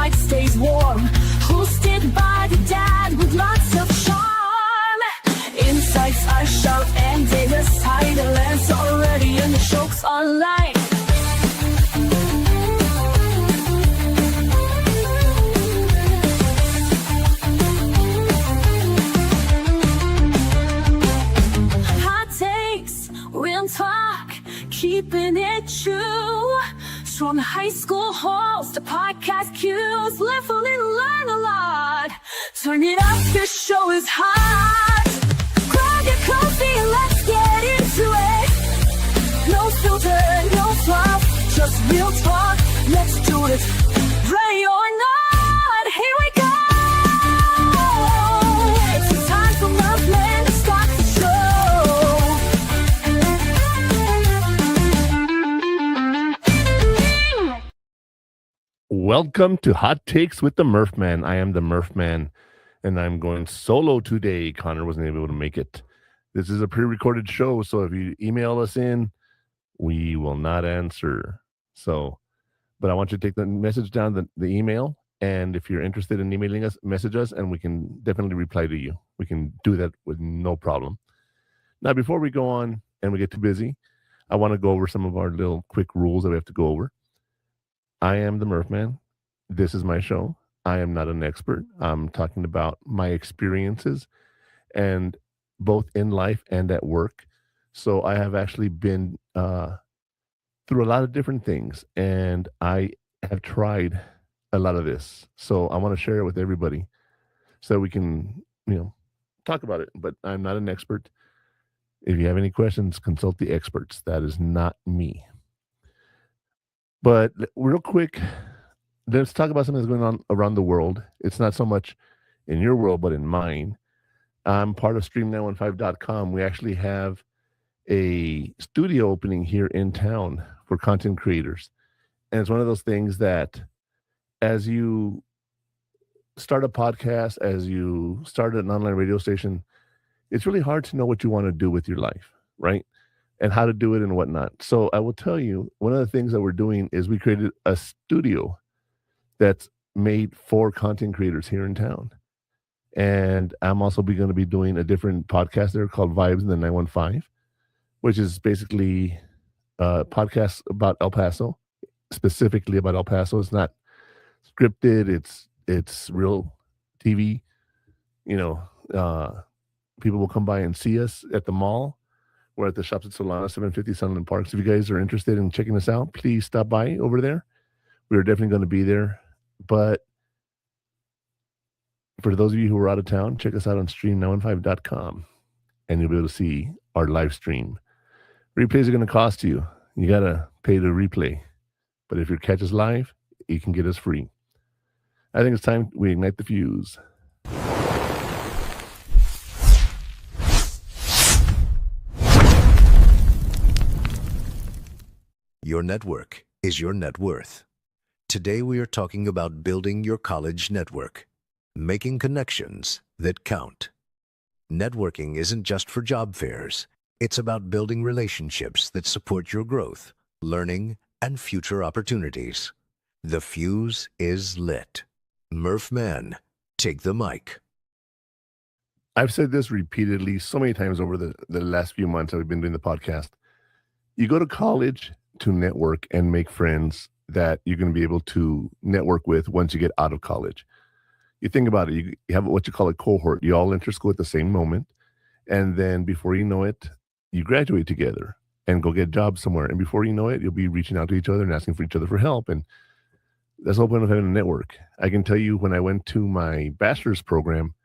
inside stays warm. Who'll stick by the dad with lots of charm? Insights are sharp and data's tight. The lens already and the joke's online. Hot takes, real talk, keeping it true. From high school halls to podcast cues, live a little, learn a lot. Turn it up, this show is hot. Grab your coffee and let's get into it. No filter, no fluff, just real talk. Let's do it. Ready or not, here we go. It's time for Muffman to start the show. Welcome to Hot Takes with the Murph Man. I am the Murph Man, and I'm going solo today. Connor wasn't able to make it. This is a pre-recorded show, so if you email us in, we will not answer. But I want you to take the message down, the email, and if you're interested in emailing us, message us, and we can definitely reply to you. We can do that with no problem. Now, before we go on and we get too busy, I want to go over some of our little quick rules that we have to go over. I am the Murph Man. This is my show. I am not an expert. I'm talking about my experiences, and both in life and at work. So I have actually been through a lot of different things, and I have tried a lot of this. So I want to share it with everybody so we can, talk about it. But I'm not an expert. If you have any questions, consult the experts. That is not me. But real quick, let's talk about something that's going on around the world. It's not so much in your world, but in mine. I'm part of stream915.com. We actually have a studio opening here in town for content creators. And it's one of those things that as you start a podcast, as you start an online radio station, it's really hard to know what you want to do with your life, right? And how to do it and whatnot. So I will tell you, one of the things that we're doing is we created a studio that's made for content creators here in town. And I'm also going to be doing a different podcast there called Vibes in the 915, which is basically a podcast about El Paso, specifically about El Paso. It's not scripted. It's real TV. People will come by and see us at the mall. We're at the Shops at Solana, 750 Sunland Park. So if you guys are interested in checking us out, please stop by over there. We're definitely going to be there. But for those of you who are out of town, check us out on stream915.com, and you'll be able to see our live stream. Replays are going to cost you. You got to pay to replay. But if you catch us live, you can get us free. I think it's time we ignite the fuse. Your network is your net worth. Today we are talking about building your college network, making connections that count. Networking isn't just for job fairs. It's about building relationships that support your growth, learning, and future opportunities. The fuse is lit. Murph Man, take the mic. I've said this repeatedly so many times over the last few months that we've been doing the podcast. You go to college to network and make friends that you're going to be able to network with once you get out of college. You think about it, you have what you call a cohort. You all enter school at the same moment. And then before you know it, you graduate together and go get jobs somewhere. And before you know it, you'll be reaching out to each other and asking for each other for help. And that's the whole point of having a network. I can tell you when I went to my bachelor's program,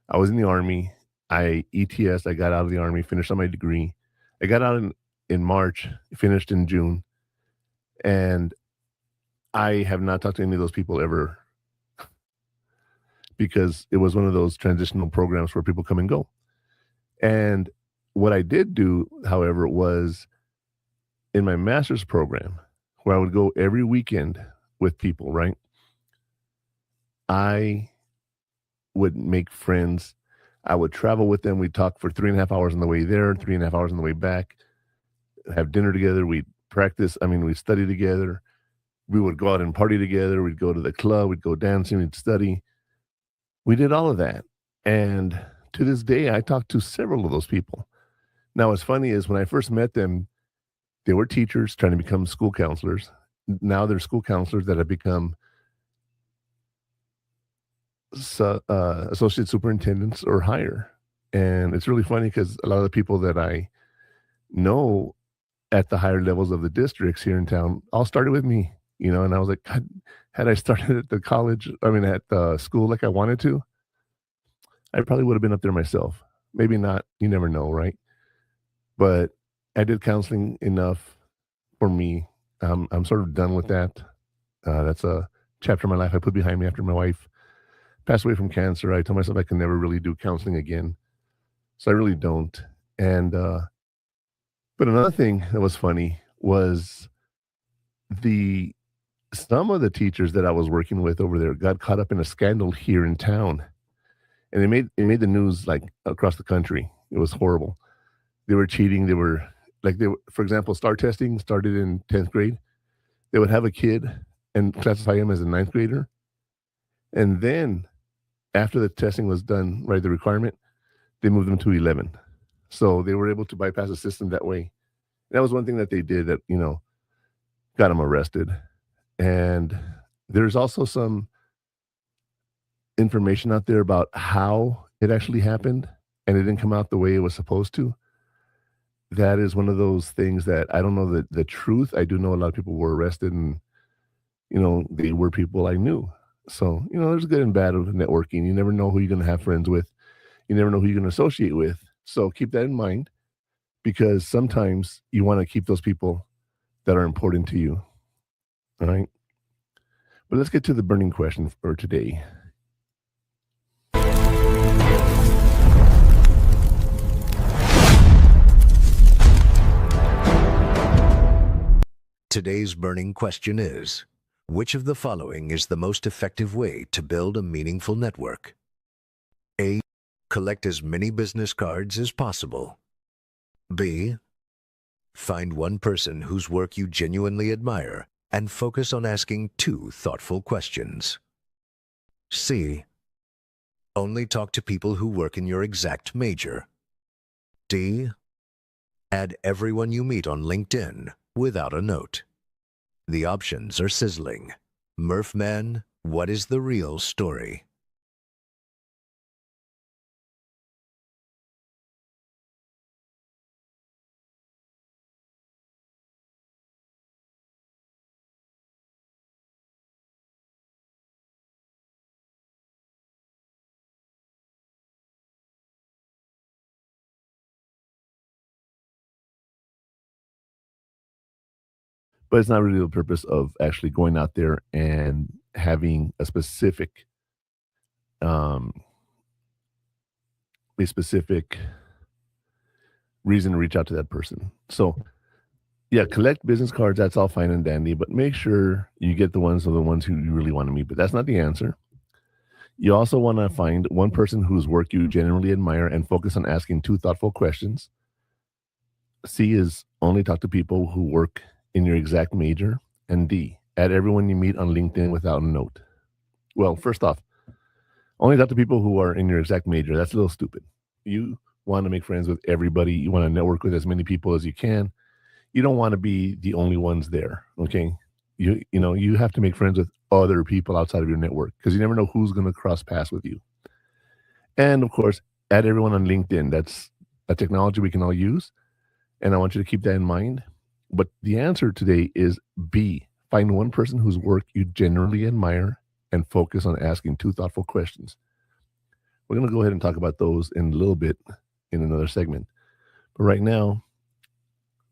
I was in the Army. I ETS, I got out of the Army, finished on my degree. I got out in March, finished in June. And I have not talked to any of those people ever because it was one of those transitional programs where people come and go. And what I did do, however, was in my master's program where I would go every weekend with people, right? I would make friends. I would travel with them. We'd talk for 3.5 hours on the way there, 3.5 hours on the way back, have dinner together. We'd practice. We'd study together. We would go out and party together. We'd go to the club. We'd go dancing. We'd study. We did all of that. And to this day, I talked to several of those people. Now, what's funny is when I first met them, they were teachers trying to become school counselors. Now they're school counselors that have become associate superintendents or higher. And it's really funny because a lot of the people that I know at the higher levels of the districts here in town all started with me, and I was like, God, had I started at at the school like I wanted to, I probably would have been up there myself. Maybe not. You never know, right? But I did counseling enough for me. I'm sort of done with that. That's a chapter of my life I put behind me after my wife passed away from cancer. I told myself I can never really do counseling again. So I really don't. And, but another thing that was funny was some of the teachers that I was working with over there got caught up in a scandal here in town. And it made the news like across the country. It was horrible. They were cheating. For example, STAR testing started in 10th grade. They would have a kid and classify him as a ninth grader. And then after the testing was done, right, the requirement, they moved them to 11. So they were able to bypass the system that way. That was one thing that they did that, got them arrested. And there's also some information out there about how it actually happened, and it didn't come out the way it was supposed to. That is one of those things that I don't know the truth. I do know a lot of people were arrested, and they were people I knew. So there's good and bad of networking. You never know who you're going to have friends with. You never know who you're going to associate with. So keep that in mind, because sometimes you want to keep those people that are important to you. All right. But let's get to the burning question for today. Today's burning question is, which of the following is the most effective way to build a meaningful network? A. Collect as many business cards as possible. B. Find one person whose work you genuinely admire and focus on asking 2 thoughtful questions. C. Only talk to people who work in your exact major. D. Add everyone you meet on LinkedIn without a note. The options are sizzling. Murphman, what is the real story? But it's not really the purpose of actually going out there and having um, a specific reason to reach out to that person. So yeah, collect business cards. That's all fine and dandy, but make sure you get the ones who you really want to meet. But that's not the answer. You also want to find one person whose work you genuinely admire and focus on asking 2 thoughtful questions. C is only talk to people who work in your exact major. And D, add everyone you meet on LinkedIn without a note. Well, first off, only talk to people who are in your exact major. That's a little stupid. You want to make friends with everybody. You want to network with as many people as you can. You don't want to be the only ones there. Okay. You have to make friends with other people outside of your network, because you never know who's going to cross paths with you. And of course, add everyone on LinkedIn. That's a technology we can all use. And I want you to keep that in mind. But the answer today is B. Find one person whose work you genuinely admire and focus on asking 2 thoughtful questions. We're going to go ahead and talk about those in a little bit in another segment. But right now,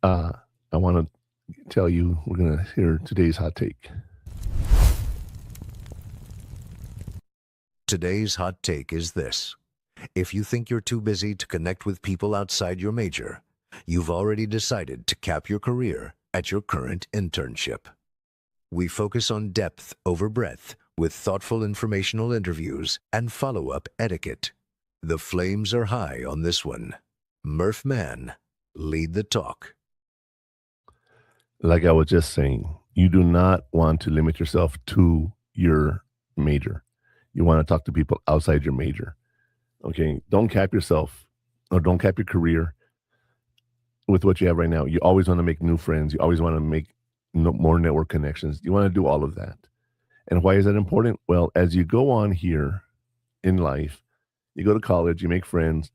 I want to tell you, we're going to hear today's hot take. Today's hot take is this. If you think you're too busy to connect with people outside your major, you've already decided to cap your career at your current internship. We focus on depth over breadth with thoughtful informational interviews and follow-up etiquette. The flames are high on this one. Murphman, lead the talk. Like I was just saying, You do not want to limit yourself to your major. You want to talk to people outside your major. Okay. Don't cap yourself or don't cap your career with what you have right now. You always want to make new friends. You always want to make more network connections. You want to do all of that. And why is that important? Well, as you go on here in life, you go to college, you make friends.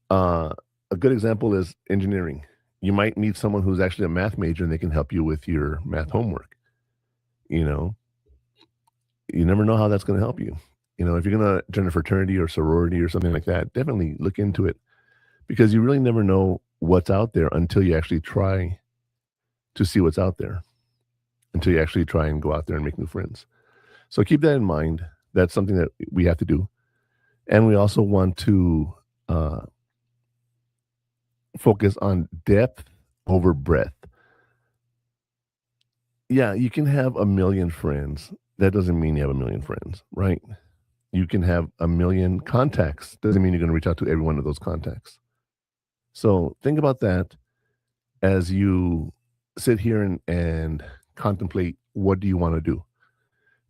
A good example is engineering. You might meet someone who's actually a math major and they can help you with your math homework. You know, you never know how that's going to help you. You know, if you're going to join a fraternity or sorority or something like that, definitely look into it because you really never know what's out there until you actually try to see what's out there, until you actually try and go out there and make new friends. So keep that in mind. That's something that we have to do. And we also want to focus on depth over breadth. Yeah, you can have a million friends. That doesn't mean you have a million friends, right? You can have a million contacts. Doesn't mean you're going to reach out to every one of those contacts. So think about that as you sit here and contemplate, what do you want to do?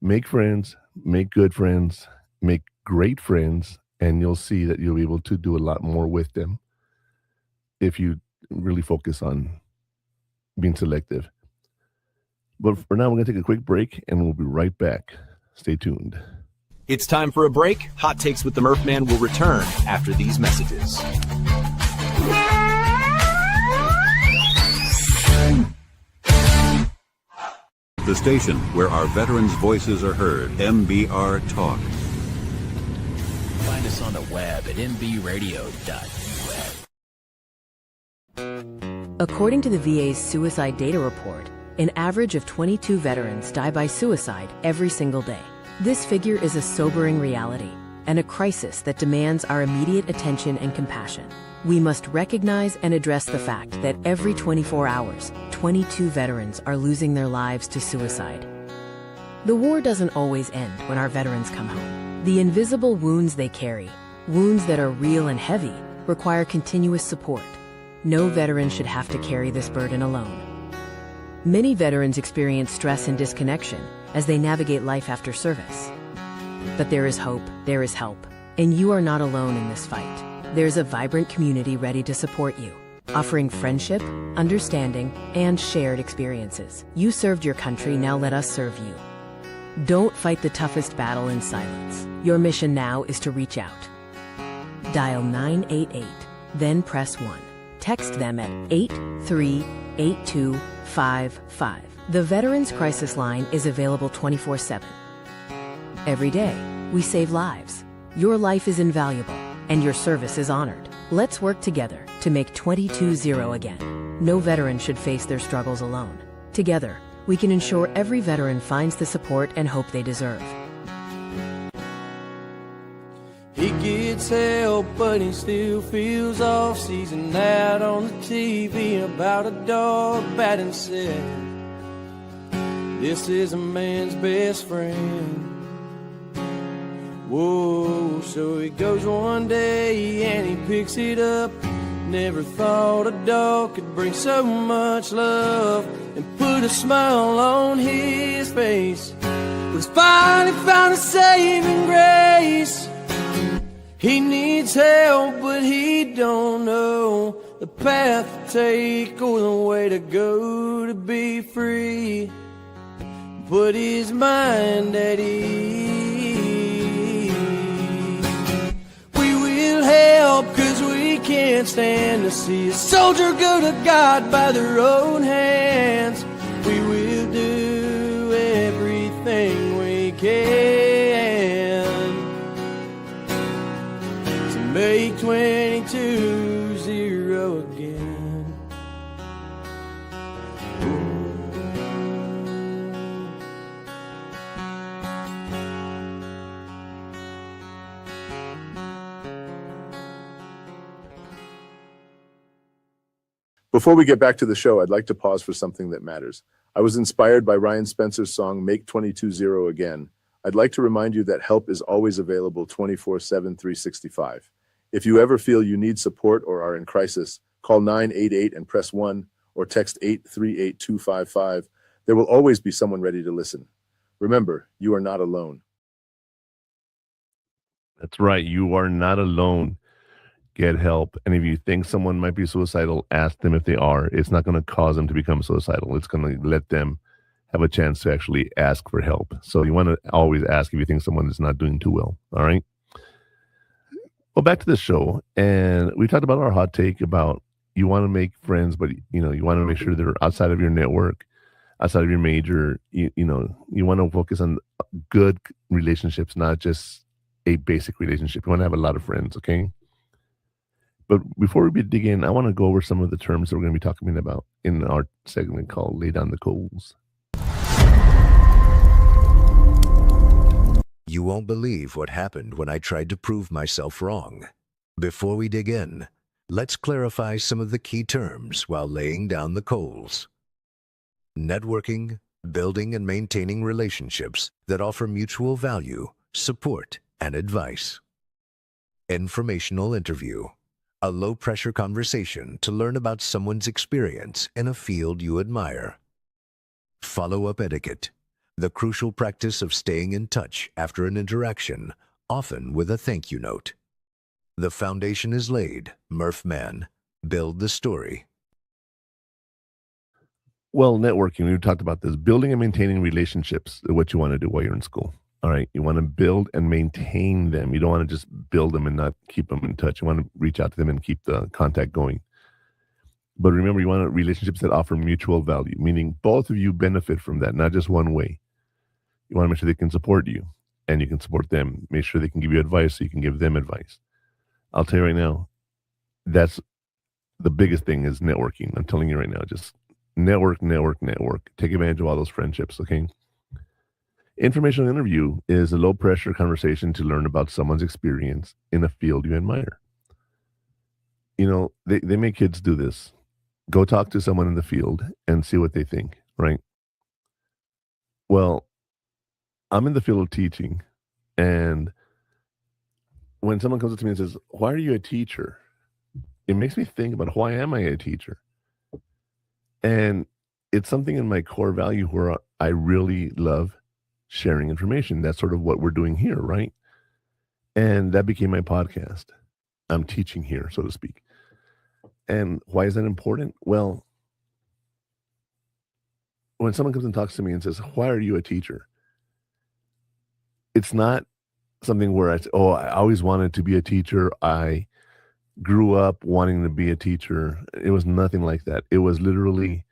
Make friends, make good friends, make great friends, and you'll see that you'll be able to do a lot more with them if you really focus on being selective. But for now, we're going to take a quick break and we'll be right back. Stay tuned. It's time for a break. Hot Takes with the Murph Man will return after these messages. The station where our veterans' voices are heard, MBR Talk. Find us on the web at mbradio.us. According to the VA's suicide data report, an average of 22 veterans die by suicide every single day. This figure is a sobering reality and a crisis that demands our immediate attention and compassion. We must recognize and address the fact that every 24 hours, 22 veterans are losing their lives to suicide. The war doesn't always end when our veterans come home. The invisible wounds they carry, wounds that are real and heavy, require continuous support. No veteran should have to carry this burden alone. Many veterans experience stress and disconnection as they navigate life after service. But there is hope, there is help, and you are not alone in this fight. There's a vibrant community ready to support you, offering friendship, understanding, and shared experiences. You served your country, now let us serve you. Don't fight the toughest battle in silence. Your mission now is to reach out. Dial 988, then press 1. Text them at 838255. The Veterans Crisis Line is available 24/7. Every day, we save lives. Your life is invaluable, and your service is honored. Let's work together to make 22-0 again. No veteran should face their struggles alone. Together, we can ensure every veteran finds the support and hope they deserve. He gets help, but he still feels off. Sees an ad on the TV about a dog batting said, "This is a man's best friend." Whoa, so he goes one day and he picks it up. Never thought a dog could bring so much love and put a smile on his face. But he's finally found a saving grace. He needs help, but he don't know the path to take or the way to go to be free. Put his mind at ease. We will help, 'cause we can't stand to see a soldier go to God by their own hands. We will do everything we can to make 22-0 again. Before we get back to the show, I'd like to pause for something that matters. I was inspired by Ryan Spencer's song, Make 22-0 Again. I'd like to remind you that help is always available 24/7, 365. If you ever feel you need support or are in crisis, call 988 and press 1 or text 838255. There will always be someone ready to listen. Remember, you are not alone. That's right. You are not alone. Get help. And if you think someone might be suicidal, ask them if they are. It's not going to cause them to become suicidal. It's going to let them have a chance to actually ask for help. So you want to always ask if you think someone is not doing too well. All right. Well, back to the show. And we talked about our hot take about you want to make friends, but you want to make sure they're outside of your network, outside of your major. You want to focus on good relationships, not just a basic relationship. You want to have a lot of friends, okay? But before we dig in, I want to go over some of the terms that we're going to be talking about in our segment called Lay Down the Coals. You won't believe what happened when I tried to prove myself wrong. Before we dig in, let's clarify some of the key terms while laying down the coals. Networking, building and maintaining relationships that offer mutual value, support, and advice. Informational interview, a low-pressure conversation to learn about someone's experience in a field you admire. Follow-up etiquette, the crucial practice of staying in touch after an interaction, often with a thank you note. The foundation is laid, Murph Man. Build the story. Well, networking, we talked about this. Building and maintaining relationships is what you want to do while you're in school. All right. You want to build and maintain them. You don't want to just build them and not keep them in touch. You want to reach out to them and keep the contact going. But remember, you want relationships that offer mutual value, meaning both of you benefit from that, not just one way. You want to make sure they can support you and you can support them. Make sure they can give you advice so you can give them advice. I'll tell you right now, that's the biggest thing is networking. I'm telling you right now, just network. Take advantage of all those friendships, okay? Informational interview is a low-pressure conversation to learn about someone's experience in a field you admire. They make kids do this. Go talk to someone in the field and see what they think, right? Well, I'm in the field of teaching, and when someone comes up to me and says, "Why are you a teacher?" It makes me think about why am I a teacher? And it's something in my core value where I really love sharing information. That's sort of what we're doing here, right? And that became my podcast. I'm teaching here, so to speak. And why is that important? Well, when someone comes and talks to me and says, "Why are you a teacher?" It's not something where I always wanted to be a teacher. I grew up wanting to be a teacher. It was nothing like that. It was literally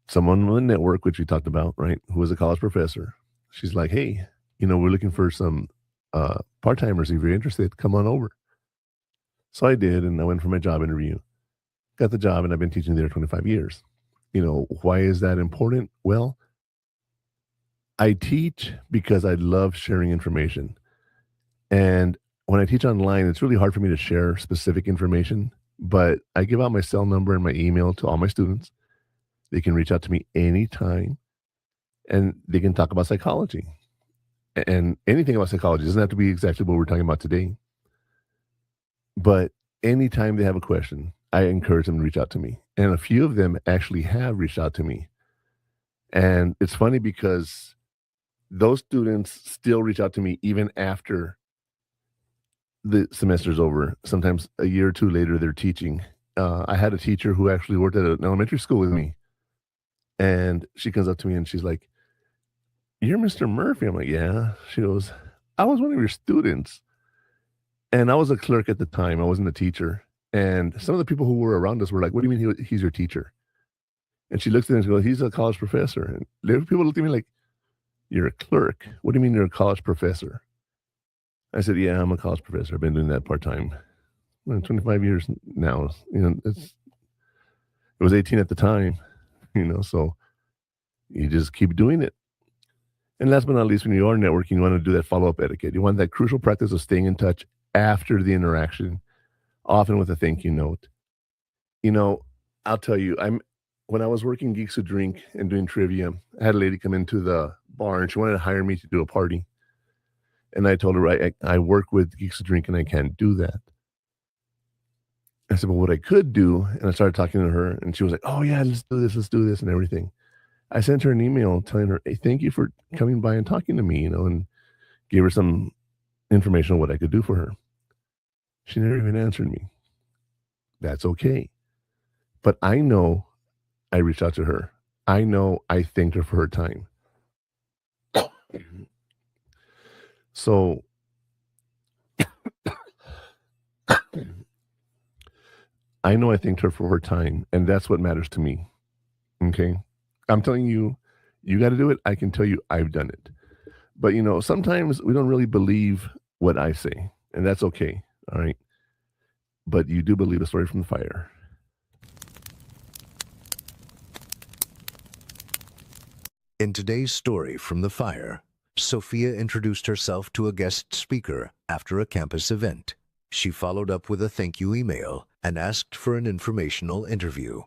someone on the network, which we talked about, right, who was a college professor. She's like, "Hey, we're looking for some part-timers. If you're interested, come on over." So I did, and I went for my job interview. Got the job, and I've been teaching there 25 years. Why is that important? Well, I teach because I love sharing information. And when I teach online, it's really hard for me to share specific information, but I give out my cell number and my email to all my students. They can reach out to me anytime, and they can talk about psychology and anything about psychology. It doesn't have to be exactly what we're talking about today. But anytime they have a question, I encourage them to reach out to me. And a few of them actually have reached out to me. And it's funny because those students still reach out to me even after the semester's over. Sometimes a year or two later, they're teaching. I had a teacher who actually worked at an elementary school with me. And she comes up to me and she's like, "You're Mr. Murphy." I'm like, "Yeah." She goes, "I was one of your students." And I was a clerk at the time. I wasn't a teacher. And some of the people who were around us were like, "What do you mean he's your teacher?" And she looks at him and she goes, "He's a college professor." And people looked at me like, "You're a clerk. What do you mean you're a college professor?" I said, "Yeah, I'm a college professor. I've been doing that part-time. 25 years now." It was 18 at the time, so you just keep doing it. And last but not least, when you are networking, you want to do that follow-up etiquette. You want that crucial practice of staying in touch after the interaction, often with a thank you note. I'll tell you, when I was working Geeks Who Drink and doing trivia, I had a lady come into the bar and she wanted to hire me to do a party. And I told her, I work with Geeks Who Drink and I can't do that. I said, "Well, what I could do," and I started talking to her and she was like, "Oh yeah, let's do this and everything." I sent her an email telling her, hey, thank you for coming by and talking to me, and gave her some information on what I could do for her. She never even answered me. That's okay. But I know I reached out to her. I know I thanked her for her time. So I know I thanked her for her time, and that's what matters to me. Okay. I'm telling you, you got to do it. I can tell you I've done it. But, sometimes we don't really believe what I say, and that's okay. All right. But you do believe a story from the fire. In today's story from the fire, Sophia introduced herself to a guest speaker after a campus event. She followed up with a thank you email and asked for an informational interview.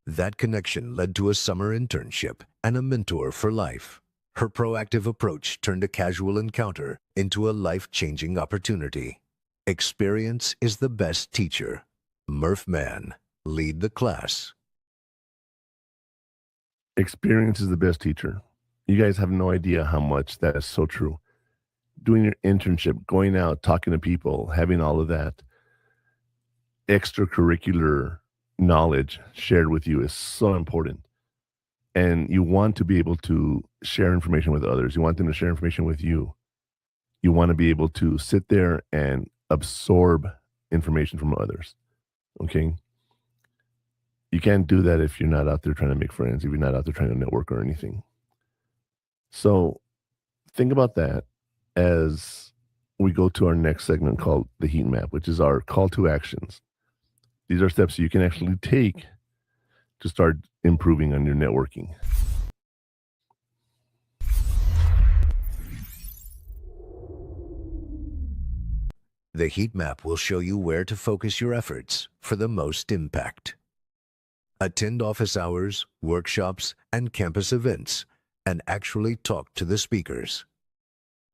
That connection led to a summer internship and a mentor for life. Her proactive approach turned a casual encounter into a life-changing opportunity. Experience is the best teacher. Murph Mann, lead the class. Experience is the best teacher. You guys have no idea how much that is so true. Doing your internship, going out, talking to people, having all of that extracurricular knowledge shared with you is so important. And you want to be able to share information with others. You want them to share information with you. You want to be able to sit there and absorb information from others. Okay? You can't do that if you're not out there trying to make friends, if you're not out there trying to network or anything. So think about that as we go to our next segment called the heat map, which is our call to actions. These are steps you can actually take to start improving on your networking. The heat map will show you where to focus your efforts for the most impact. Attend office hours, workshops, and campus events, and actually talk to the speakers.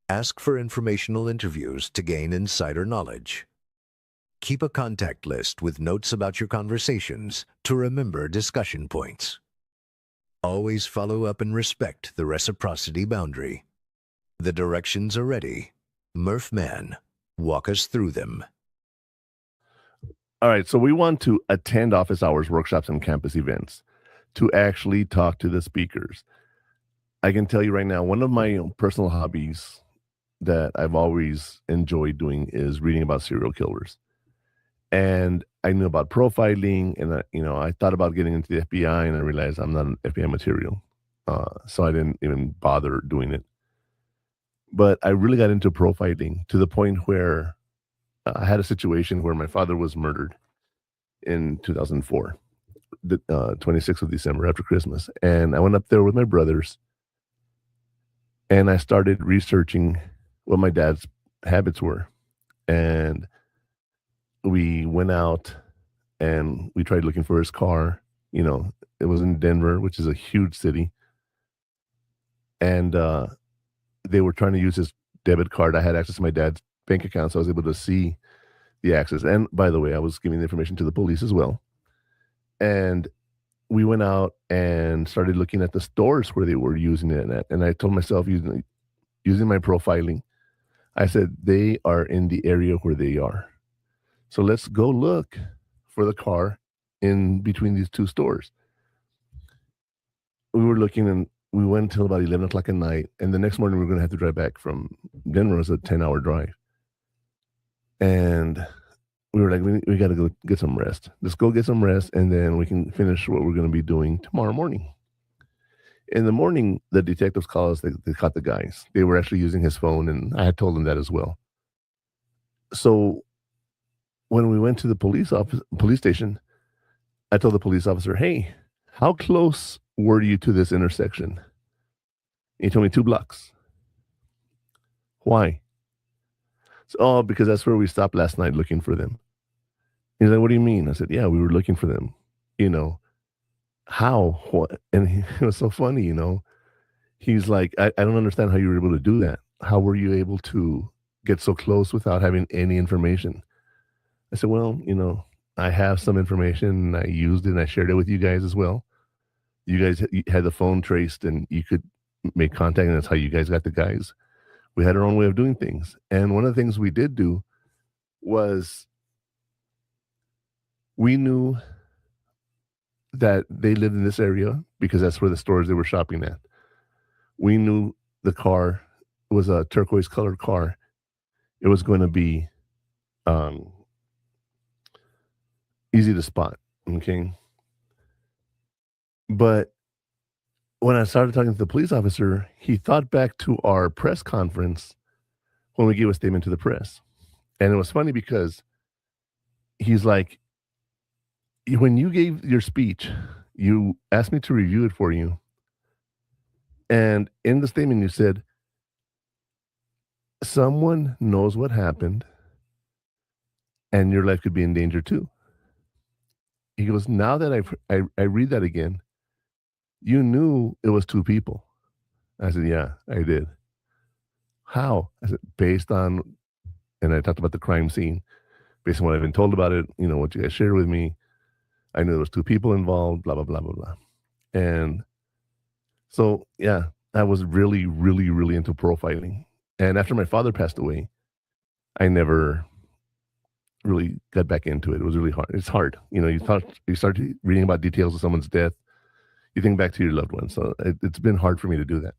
Ask for informational interviews to gain insider knowledge. Keep a contact list with notes about your conversations to remember discussion points. Always follow up and respect the reciprocity boundary. The directions are ready. Murph Mann, walk us through them. All right, so we want to attend office hours, workshops, and campus events to actually talk to the speakers. I can tell you right now, one of my personal hobbies that I've always enjoyed doing is reading about serial killers. And I knew about profiling, and I thought about getting into the FBI, and I realized I'm not an FBI material, so I didn't even bother doing it. But I really got into profiling to the point where I had a situation where my father was murdered in 2004, the 26th of December after Christmas, and I went up there with my brothers, and I started researching what my dad's habits were, and we went out and we tried looking for his car. It was in Denver, which is a huge city. And they were trying to use his debit card. I had access to my dad's bank account, so I was able to see the access. And by the way, I was giving the information to the police as well. And we went out and started looking at the stores where they were using it at. And I told myself, using my profiling, I said, they are in the area where they are. So let's go look for the car in between these two stores. We were looking, and we went until about 11 o'clock at night. And the next morning, we were going to have to drive back from Denver. It was a 10-hour drive. And we were like, we got to go get some rest. Let's go get some rest, and then we can finish what we're going to be doing tomorrow morning. In the morning, the detectives called us. They caught the guys. They were actually using his phone, and I had told them that as well. So when we went to the police station, I told the police officer, hey, how close were you to this intersection? He told me 2 blocks. Why? So, because that's where we stopped last night looking for them. He's like, what do you mean? I said, yeah, we were looking for them. How? What? And it was so funny, He's like, I don't understand how you were able to do that. How were you able to get so close without having any information? I said, well, I have some information, and I used it, and I shared it with you guys as well. You guys had the phone traced and you could make contact, and that's how you guys got the guys. We had our own way of doing things. And one of the things we did do was we knew that they lived in this area because that's where the stores they were shopping at. We knew the car was a turquoise colored car. It was going to be easy to spot. Okay. But when I started talking to the police officer, he thought back to our press conference when we gave a statement to the press. And it was funny because he's like, when you gave your speech, you asked me to review it for you. And in the statement, you said, someone knows what happened and your life could be in danger too. He goes, now that I read that again, you knew it was two people. I said, yeah, I did. How? I said, based on, and I talked about the crime scene, based on what I've been told about it, what you guys shared with me. I knew there was two people involved, blah, blah, blah, blah, blah. And so, yeah, I was really, really, really into profiling. And after my father passed away, I never really got back into it. It was really hard. It's hard. You start reading about details of someone's death. You think back to your loved ones. So it's been hard for me to do that.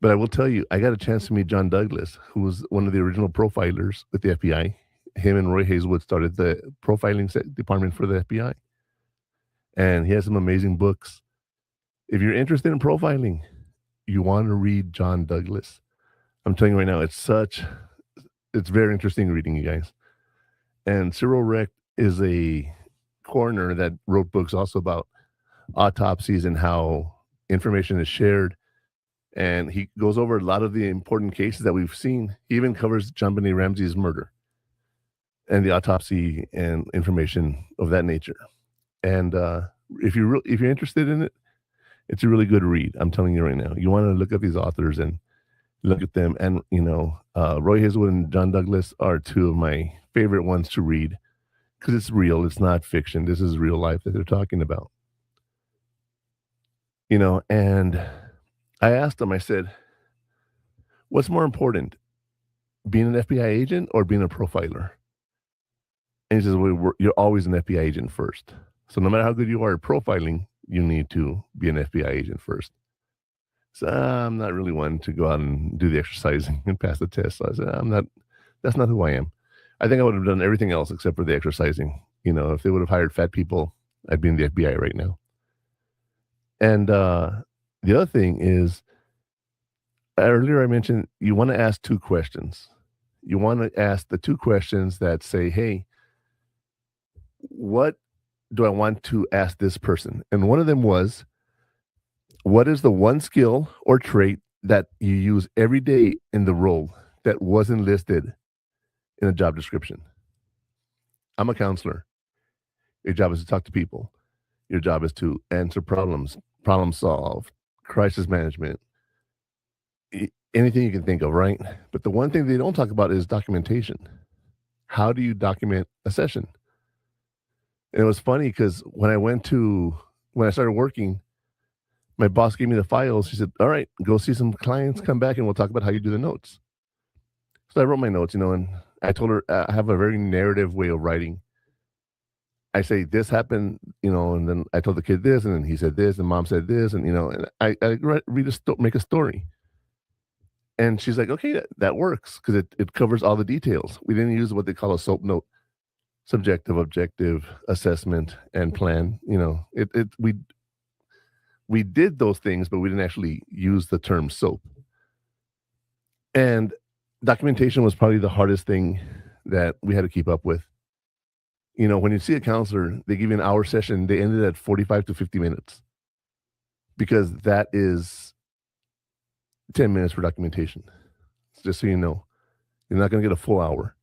But I will tell you, I got a chance to meet John Douglas, who was one of the original profilers with the FBI. Him and Roy Hazelwood started the profiling department for the FBI. And he has some amazing books. If you're interested in profiling, you want to read John Douglas. I'm telling you right now, it's very interesting reading, you guys. And Cyril Recht is a coroner that wrote books also about autopsies and how information is shared. And he goes over a lot of the important cases that we've seen. He even covers JonBenet Ramsey's murder and the autopsy and information of that nature. And if you're interested in it, it's a really good read. I'm telling you right now. You want to look at these authors and look at them. And, Roy Hazelwood and John Douglas are two of my favorite ones to read because it's real. It's not fiction. This is real life that they're talking about. And I asked him, I said, what's more important, being an FBI agent or being a profiler? And he says, well, you're always an FBI agent first. So no matter how good you are at profiling, you need to be an FBI agent first. So I'm not really one to go out and do the exercising and pass the test. So I said, that's not who I am. I think I would have done everything else except for the exercising. If they would have hired fat people, I'd be in the FBI right now. And the other thing is, earlier I mentioned you want to ask two questions. You want to ask the two questions that say, hey, what do I want to ask this person? And one of them was, what is the one skill or trait that you use every day in the role that wasn't listed in a job description? I'm a counselor. Your job is to talk to people. Your job is to answer problems, problem solve, crisis management, anything you can think of, right? But the one thing they don't talk about is documentation. How do you document a session? And it was funny because when I started working, my boss gave me the files. She said, all right, go see some clients, come back, and we'll talk about how you do the notes. So I wrote my notes, and I told her I have a very narrative way of writing. I say, this happened, and then I told the kid this, and then he said this, and mom said this, and, and I make a story. And she's like, okay, that works because it covers all the details. We didn't use what they call a SOAP note. Subjective, objective, assessment, and plan. We did those things, but we didn't actually use the term SOAP. And documentation was probably the hardest thing that we had to keep up with. When you see a counselor, they give you an hour session, they ended at 45 to 50 minutes because that is 10 minutes for documentation. Just so you know, you're not going to get a full hour.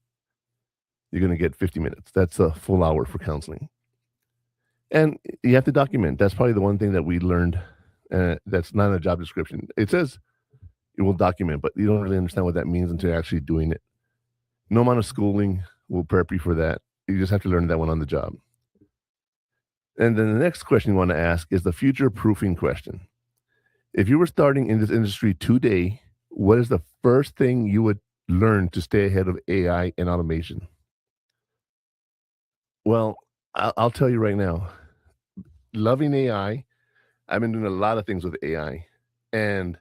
You're going to get 50 minutes. That's a full hour for counseling. And you have to document. That's probably the one thing that we learned that's not in a job description. It says it will document, but you don't really understand what that means until you're actually doing it. No amount of schooling will prep you for that. You just have to learn that one on the job. And then the next question you want to ask is the future proofing question. If you were starting in this industry today, what is the first thing you would learn to stay ahead of AI and automation? Well, I'll tell you right now, loving AI, I've been doing a lot of things with AI, and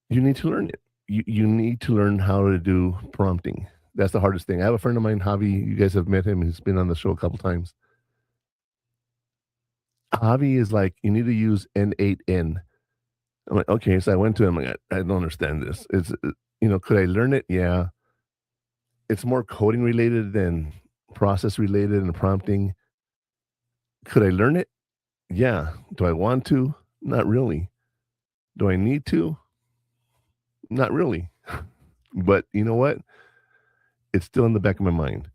you need to learn it. You need to learn how to do prompting. That's the hardest thing. I have a friend of mine, Javi. You guys have met him. He's been on the show a couple times. Javi is like, you need to use N8N. I'm like, okay. So I went to him. Like, I don't understand this. It's, could I learn it? Yeah. It's more coding related than process related and prompting. Could I learn it? Yeah. Do I want to? Not really. Do I need to? Not really. But you know what? It's still in the back of my mind.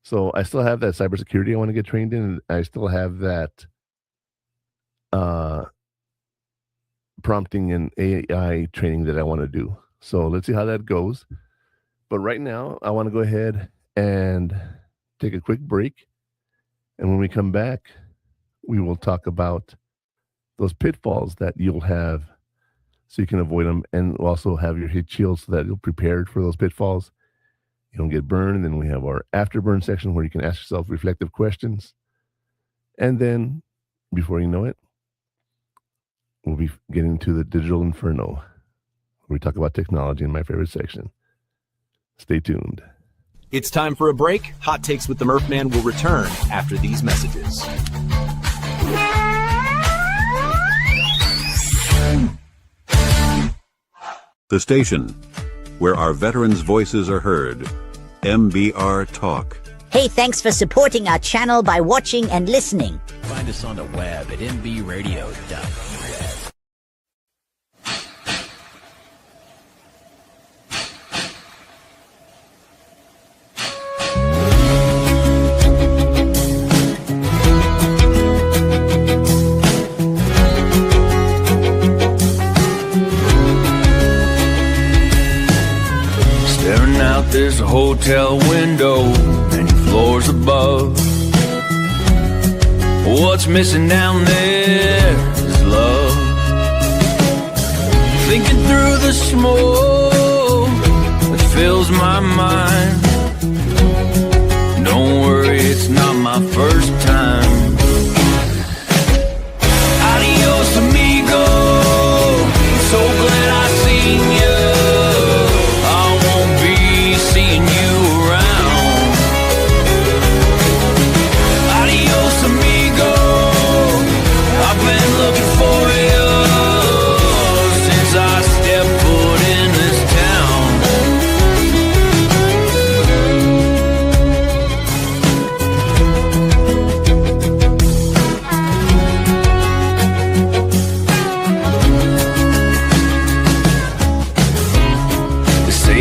So I still have that cybersecurity I want to get trained in. I still have that prompting and AI training that I want to do. So let's see how that goes. But right now, I want to go ahead and take a quick break. And when we come back, we will talk about those pitfalls that you'll have so you can avoid them, and also have your heat shield so that you're prepared for those pitfalls. You don't get burned. And then we have our afterburn section where you can ask yourself reflective questions. And then before you know it, we'll be getting to the digital inferno, where we talk about technology in my favorite section. Stay tuned. It's time for a break. Hot Takes with the Murph Man will return after these messages. The station where our veterans' voices are heard. MBR Talk. Hey, thanks for supporting our channel by watching and listening. Find us on the web at mbradio.net. There's a hotel window, many floors above. What's missing down there is love. Thinking through the smoke that fills my mind. Don't worry, it's not my first time. Adios, amigo. So glad I seen you.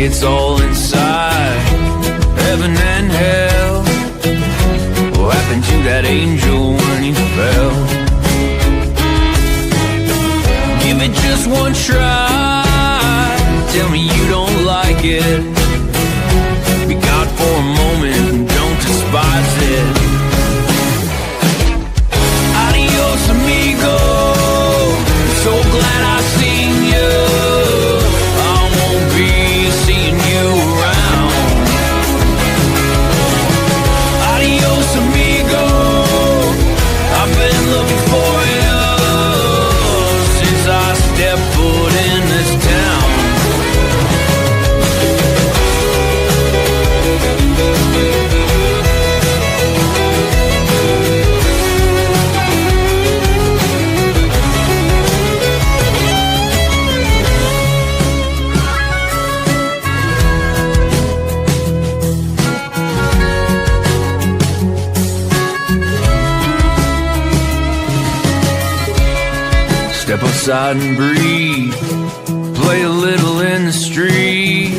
It's all inside, heaven and hell. What happened to that angel when he fell? Give it just one try. Tell me you don't like it. Be God for a moment, don't despise it. Adios, amigo. So glad I seen you. I won't be seeing you around. Adios, amigo. I've been looking for you since I stepped foot in this town. Step outside and breathe. Play a little in the street.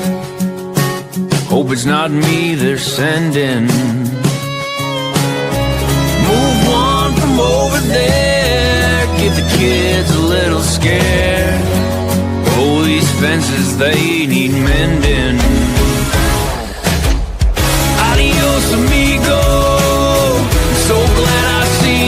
Hope it's not me they're sending. Move one from over there. Get the kids a little scared. Oh, these fences, they need mending. Adios, amigo. So glad I see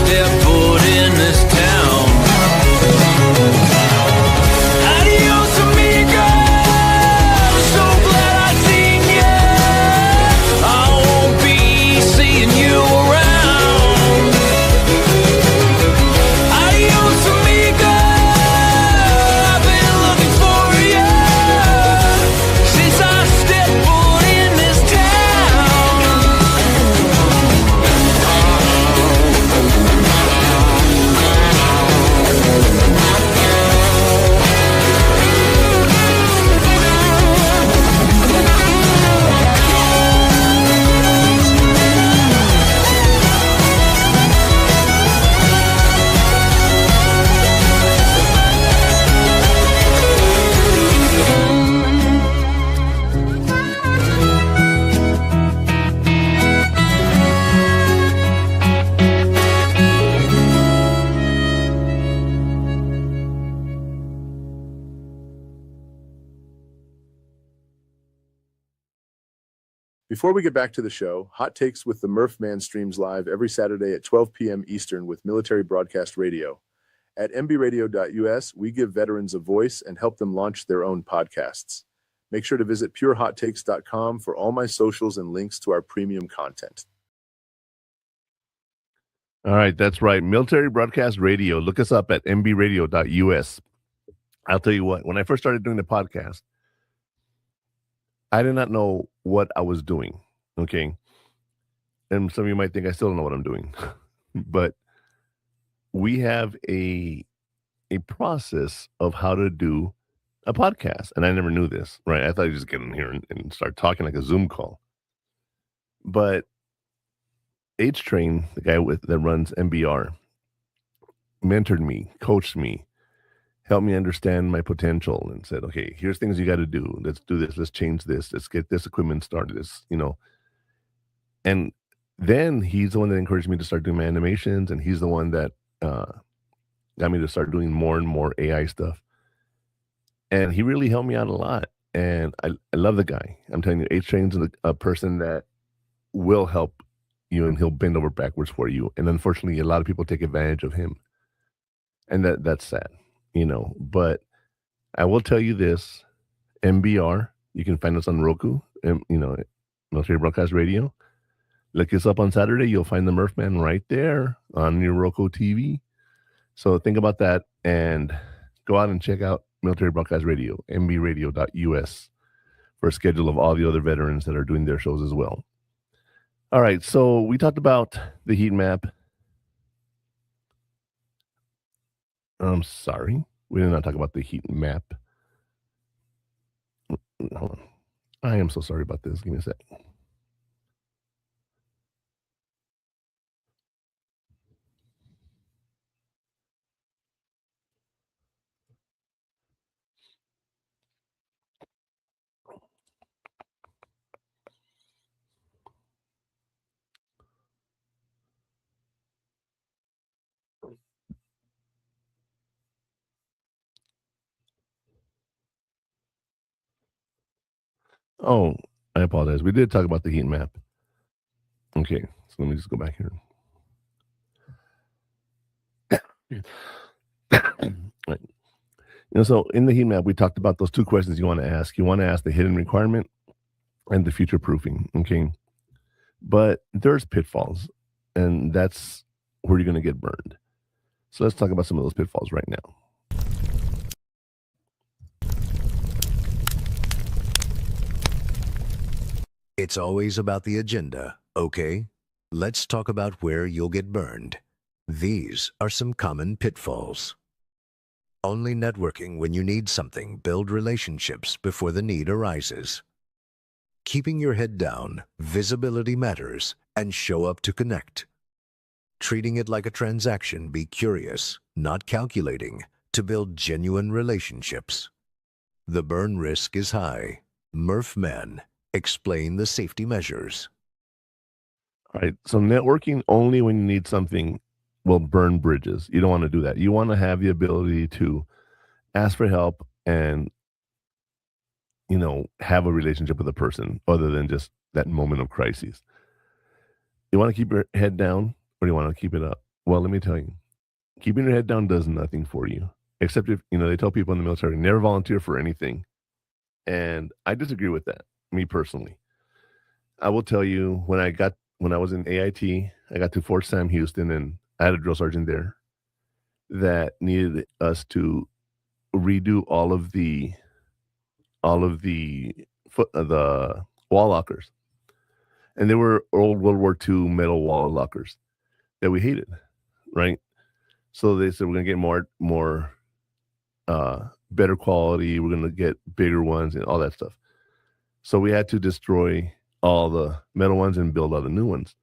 step foot in this town. Adios, amigo. So glad I seen ya. I won't be seeing you around. Adios, amigo. I've been looking for ya since I stepped foot in this town. Before we get back to the show, Hot Takes with the Murph Man streams live every Saturday at 12 p.m. Eastern with Military Broadcast Radio. At mbradio.us, we give veterans a voice and help them launch their own podcasts. Make sure to visit purehottakes.com for all my socials and links to our premium content. All right, that's right. Military Broadcast Radio. Look us up at mbradio.us. I'll tell you what, when I first started doing the podcast, I did not know what I was doing, okay? And some of you might think I still don't know what I'm doing. But we have a process of how to do a podcast. And I never knew this, right? I thought you just get in here and start talking like a Zoom call. But H-Train, the guy that runs MBR, mentored me, coached me, helped me understand my potential, and said, okay, here's things you got to do. Let's do this. Let's change this. Let's get this equipment started. And then he's the one that encouraged me to start doing my animations. And he's the one that got me to start doing more and more AI stuff. And he really helped me out a lot. And I love the guy. I'm telling you, H-Train's a person that will help you, and he'll bend over backwards for you. And unfortunately, a lot of people take advantage of him. And that's sad. But I will tell you this, MBR, you can find us on Roku, Military Broadcast Radio. Look us up on Saturday. You'll find the Murph Man right there on your Roku TV. So think about that and go out and check out Military Broadcast Radio, mbradio.us, for a schedule of all the other veterans that are doing their shows as well. All right, so we talked about the heat map. I'm sorry. We did not talk about the heat map. Hold on. I am so sorry about this. Give me a sec. Oh, I apologize. We did talk about the heat map. Okay, so let me just go back here. Right. So in the heat map, we talked about those two questions you want to ask. You want to ask the hidden requirement and the future proofing. Okay. But there's pitfalls, and that's where you're going to get burned. So let's talk about some of those pitfalls right now. It's always about the agenda, okay? Let's talk about where you'll get burned. These are some common pitfalls. Only networking when you need something. Build relationships before the need arises. Keeping your head down, visibility matters, and show up to connect. Treating it like a transaction, be curious, not calculating, to build genuine relationships. The burn risk is high. Murph Man, explain the safety measures. All right, so networking only when you need something will burn bridges. You don't want to do that. You want to have the ability to ask for help and, have a relationship with a person other than just that moment of crisis. You want to keep your head down, or do you want to keep it up? Well, let me tell you, keeping your head down does nothing for you, except if, they tell people in the military, never volunteer for anything. And I disagree with that, me personally. I will tell you, when I was in AIT, I got to Fort Sam Houston, and I had a drill sergeant there that needed us to redo all of the the wall lockers. And they were old World War II metal wall lockers that we hated, right? So they said, we're gonna get more better quality, we're gonna get bigger ones and all that stuff. So we had to destroy all the metal ones and build all the new ones.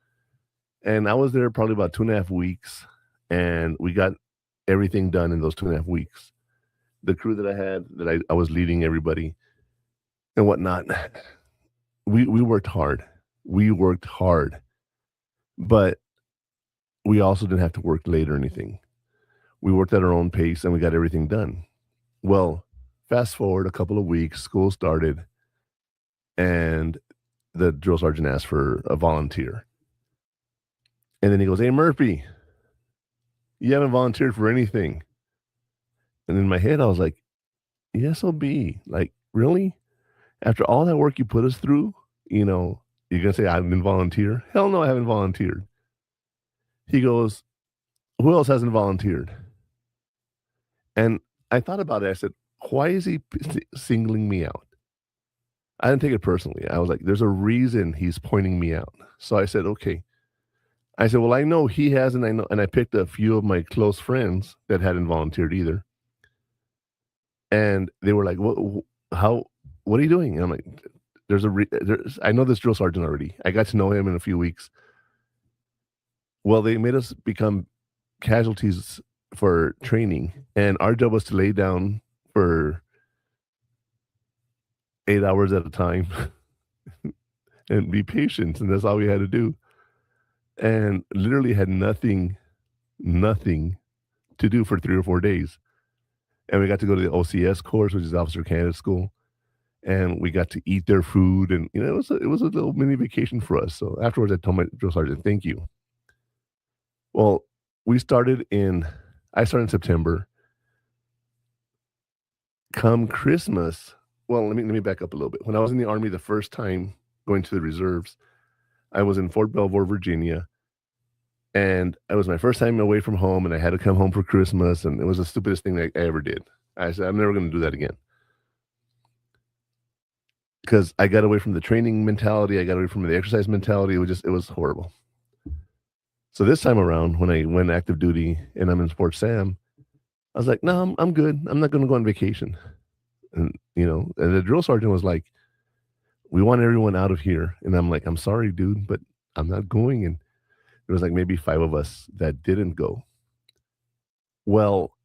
And I was there probably about 2.5 weeks, and we got everything done in those 2.5 weeks. The crew that I had, I was leading everybody and whatnot, we worked hard. We worked hard, but we also didn't have to work late or anything. We worked at our own pace, and we got everything done. Well, fast forward a couple of weeks, school started, and the drill sergeant asked for a volunteer. And then he goes, "Hey, Murphy, you haven't volunteered for anything." And in my head, I was like, yes, OB. Like, really? After all that work you put us through, you're going to say I didn't volunteer? Hell no, I haven't volunteered. He goes, "Who else hasn't volunteered?" And I thought about it. I said, why is he singling me out? I didn't take it personally. I was like, there's a reason he's pointing me out. So I said, okay. I said, well, I know he hasn't. I know, and I picked a few of my close friends that hadn't volunteered either. And they were like, what are you doing? And I'm like, I know this drill sergeant already. I got to know him in a few weeks. Well, they made us become casualties for training, and our job was to lay down for 8 hours at a time and be patient. And that's all we had to do. And literally had nothing to do for 3 or 4 days. And we got to go to the OCS course, which is Officer Candidate School. And we got to eat their food. And, it was a little mini vacation for us. So afterwards, I told my drill sergeant, thank you. Well, I started in September. Come Christmas, well, let me back up a little bit. When I was in the Army the first time going to the reserves, I was in Fort Belvoir, Virginia, and it was my first time away from home, and I had to come home for Christmas, and it was the stupidest thing I ever did. I said, I'm never going to do that again. Because I got away from the training mentality, I got away from the exercise mentality. It was horrible. So this time around, when I went active duty and I'm in Fort Sam, I was like, no, I'm good. I'm not going to go on vacation. And, and the drill sergeant was like, we want everyone out of here. And I'm like, I'm sorry, dude, but I'm not going. And there was like maybe 5 of us that didn't go. Well,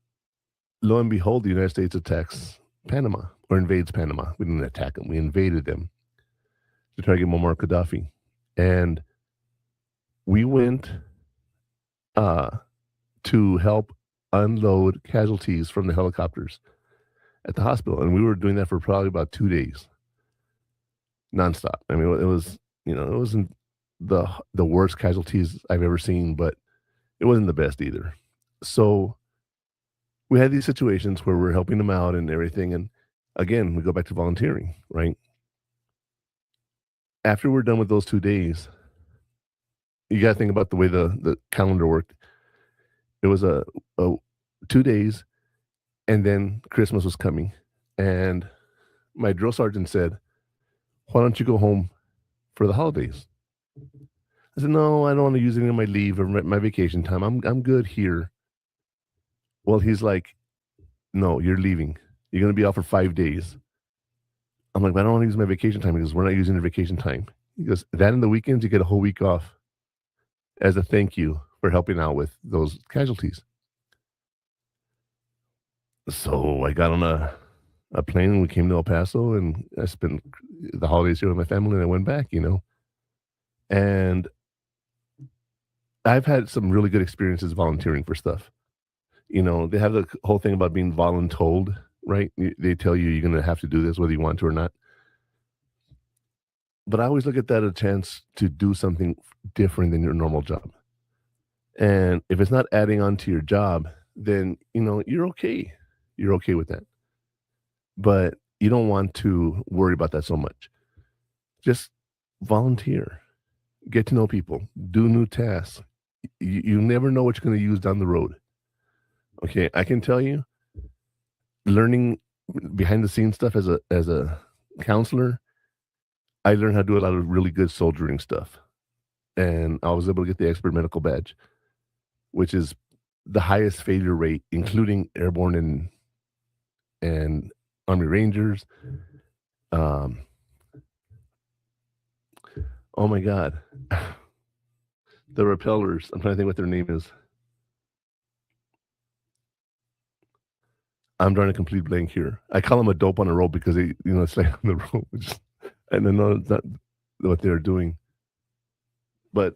lo and behold, the United States attacks Panama, or invades Panama. We didn't attack them. We invaded them to try to get Muammar Gaddafi. And we went to help unload casualties from the helicopters at the hospital. And we were doing that for probably about 2 days, nonstop. I mean, it was, it wasn't the worst casualties I've ever seen, but it wasn't the best either. So we had these situations where we're helping them out and everything. And again, we go back to volunteering, right? After we're done with those 2 days, you got to think about the way the calendar worked. It was a 2 days, and then Christmas was coming. And my drill sergeant said, why don't you go home for the holidays? I said, no, I don't want to use any of my leave or my vacation time. I'm good here. Well, he's like, no, you're leaving. You're going to be out for 5 days. I'm like, but I don't want to use my vacation time. He goes, we're not using your vacation time. He goes, that in the weekends, you get a whole week off as a thank you for helping out with those casualties. So I got on a plane and we came to El Paso, and I spent the holidays here with my family, and I went back, and I've had some really good experiences volunteering for stuff. They have the whole thing about being voluntold, right? They tell you you're going to have to do this whether you want to or not. But I always look at that as a chance to do something different than your normal job. And if it's not adding on to your job, then, you're okay. You're okay with that. But you don't want to worry about that so much. Just volunteer, get to know people, do new tasks. You never know what you're going to use down the road. Okay, I can tell you, learning behind the scenes stuff as a counselor, I learned how to do a lot of really good soldiering stuff. And I was able to get the expert medical badge, which is the highest failure rate, including airborne and Army Rangers. Oh my God. The repellers. I'm trying to think what their name is. I'm drawing a complete blank here. I call them a dope on a rope because they, it's like on the rope. And I know it's not what they're doing. But,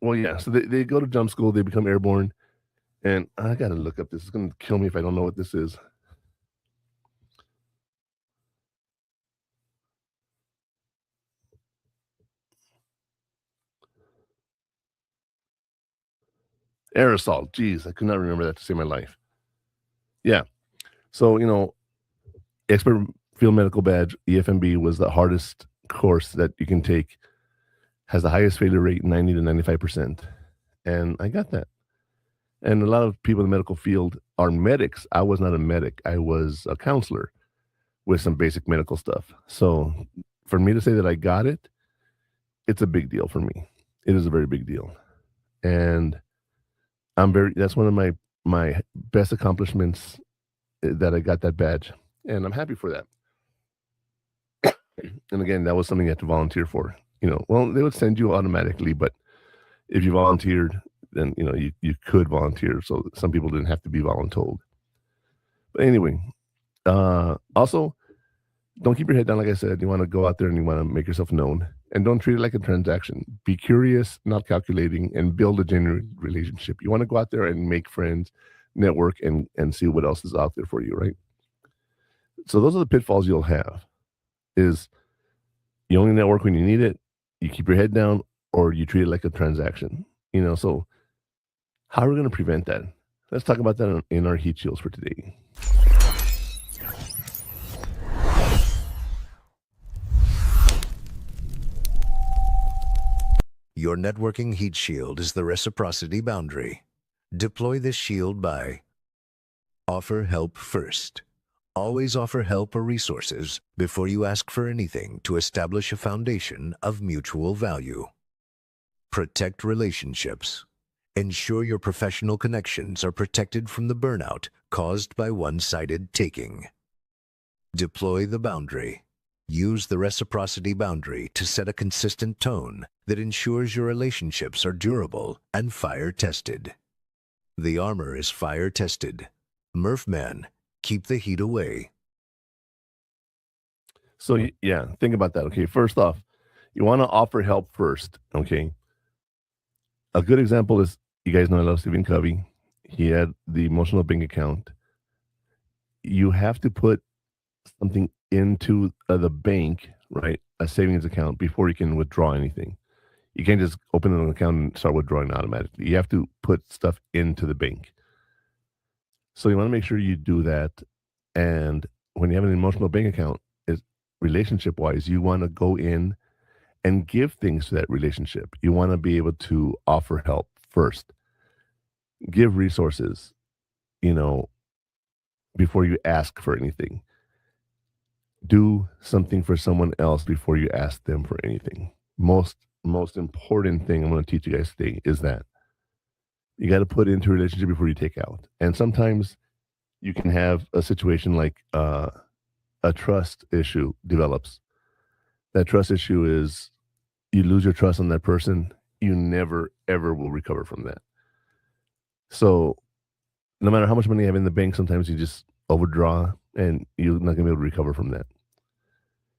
well, yeah. So they go to jump school. They become airborne. And I got to look up this. It's going to kill me if I don't know what this is. Air assault. Jeez, I could not remember that to save my life. Yeah. So, expert field medical badge, EFMB, was the hardest course that you can take. Has the highest failure rate, 90 to 95%. And I got that. And a lot of people in the medical field are medics. I was not a medic. I was a counselor with some basic medical stuff. So for me to say that I got it, it's a big deal for me. It is a very big deal. And that's one of my best accomplishments, that I got that badge. And I'm happy for that. And again, that was something you had to volunteer for. Well, they would send you automatically, but if you volunteered, then, you could volunteer. So some people didn't have to be voluntold. But anyway, also, don't keep your head down. Like I said, you want to go out there and you want to make yourself known, and don't treat it like a transaction. Be curious, not calculating, and build a genuine relationship. You want to go out there and make friends, network, and see what else is out there for you, right? So those are the pitfalls you'll have. Is you only network when you need it, you keep your head down, or you treat it like a transaction. So how are we going to prevent that? Let's talk about that in our heat shields for today. Your networking heat shield is the reciprocity boundary. Deploy this shield by offer help first. Always offer help or resources before you ask for anything to establish a foundation of mutual value. Protect relationships. Ensure your professional connections are protected from the burnout caused by one-sided taking. Deploy the boundary. Use the reciprocity boundary to set a consistent tone that ensures your relationships are durable and fire-tested. The armor is fire-tested. Murph-man, keep the heat away. So, yeah, think about that. Okay, first off, you want to offer help first, okay? A good example is, you guys know I love Stephen Covey. He had the emotional bank account. You have to put something into the bank, right? A savings account, before you can withdraw anything. You can't just open an account and start withdrawing automatically. You have to put stuff into the bank. So you want to make sure you do that. And when you have an emotional bank account, is relationship-wise, you want to go in and give things to that relationship. You want to be able to offer help first. Give resources, before you ask for anything. Do something for someone else before you ask them for anything. Most important thing I'm going to teach you guys today is that you got to put into a relationship before you take out. And sometimes you can have a situation like a trust issue develops. That trust issue is, you lose your trust on that person, you never, ever will recover from that. So no matter how much money you have in the bank, sometimes you just overdraw and you're not going to be able to recover from that.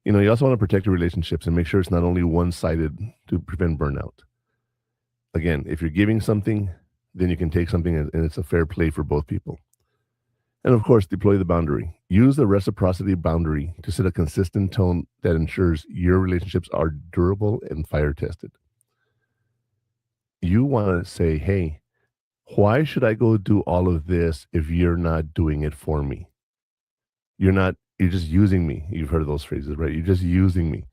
You also want to protect your relationships and make sure it's not only one-sided to prevent burnout. Again, if you're giving something, then you can take something and it's a fair play for both people. And of course, deploy the boundary. Use the reciprocity boundary to set a consistent tone that ensures your relationships are durable and fire-tested. You want to say, hey, Why should I go do all of this if you're not doing it for me? You're just using me. You've heard those phrases, right? You're just using me.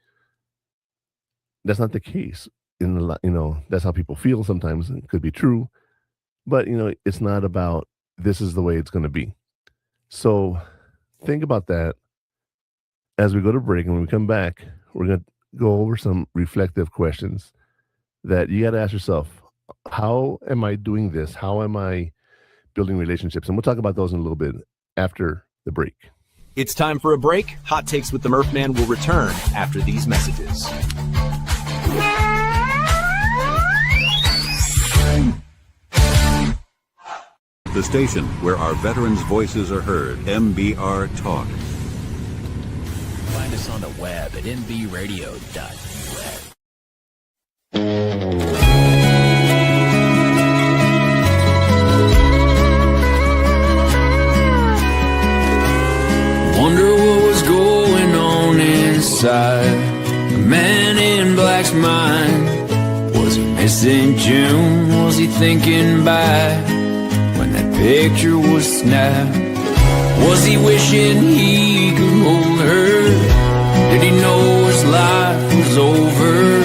That's not the case. That's how people feel sometimes. It could be true, but it's not about this is the way it's going to be. So think about that as we go to break, and when we come back, we're going to go over some reflective questions that you got to ask yourself. How am I doing this? How am I building relationships? And we'll talk about those in a little bit after the break. It's time for a break. Hot Takes with the Murph Man will return after these messages. The station where our veterans' voices are heard. MBR Talk. Find us on the web at mbradio.us. Wonder what was going on inside the man in black's mind. Was he missing June? Was he thinking back when that picture was snapped? Was he wishing he could hold her? Did he know his life was over?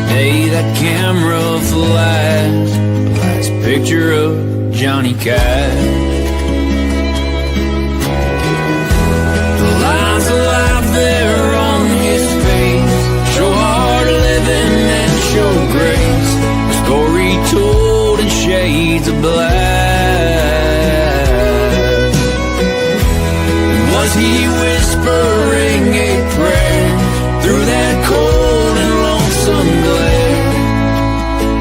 Day that camera flashed the last picture of Johnny Cash. Lines of life there on his face show hard living and show grace. A story told in shades of black. Was he whispering a prayer through that cold and lonesome glare?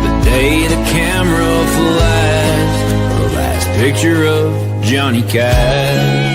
The day the camera flashed the last picture of Johnny Cash.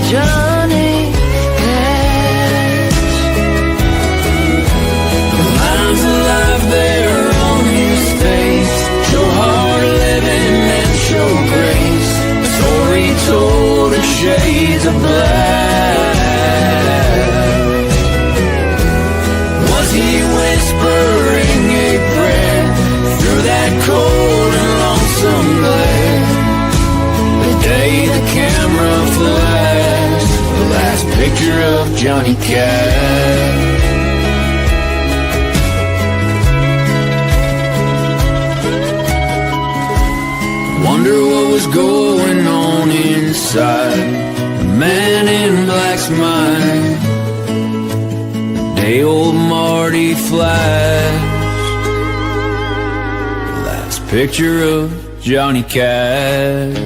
Johnny Cash. The lines of life there on his face show hard living and show grace. A story told in shades of black. Was he whispering a prayer through that cold and lonesome glare? The day the camera flashed the last picture of Johnny Cash. Wonder what was going on inside the man in black's mind. The day old Marty flashed the last picture of Johnny Cash.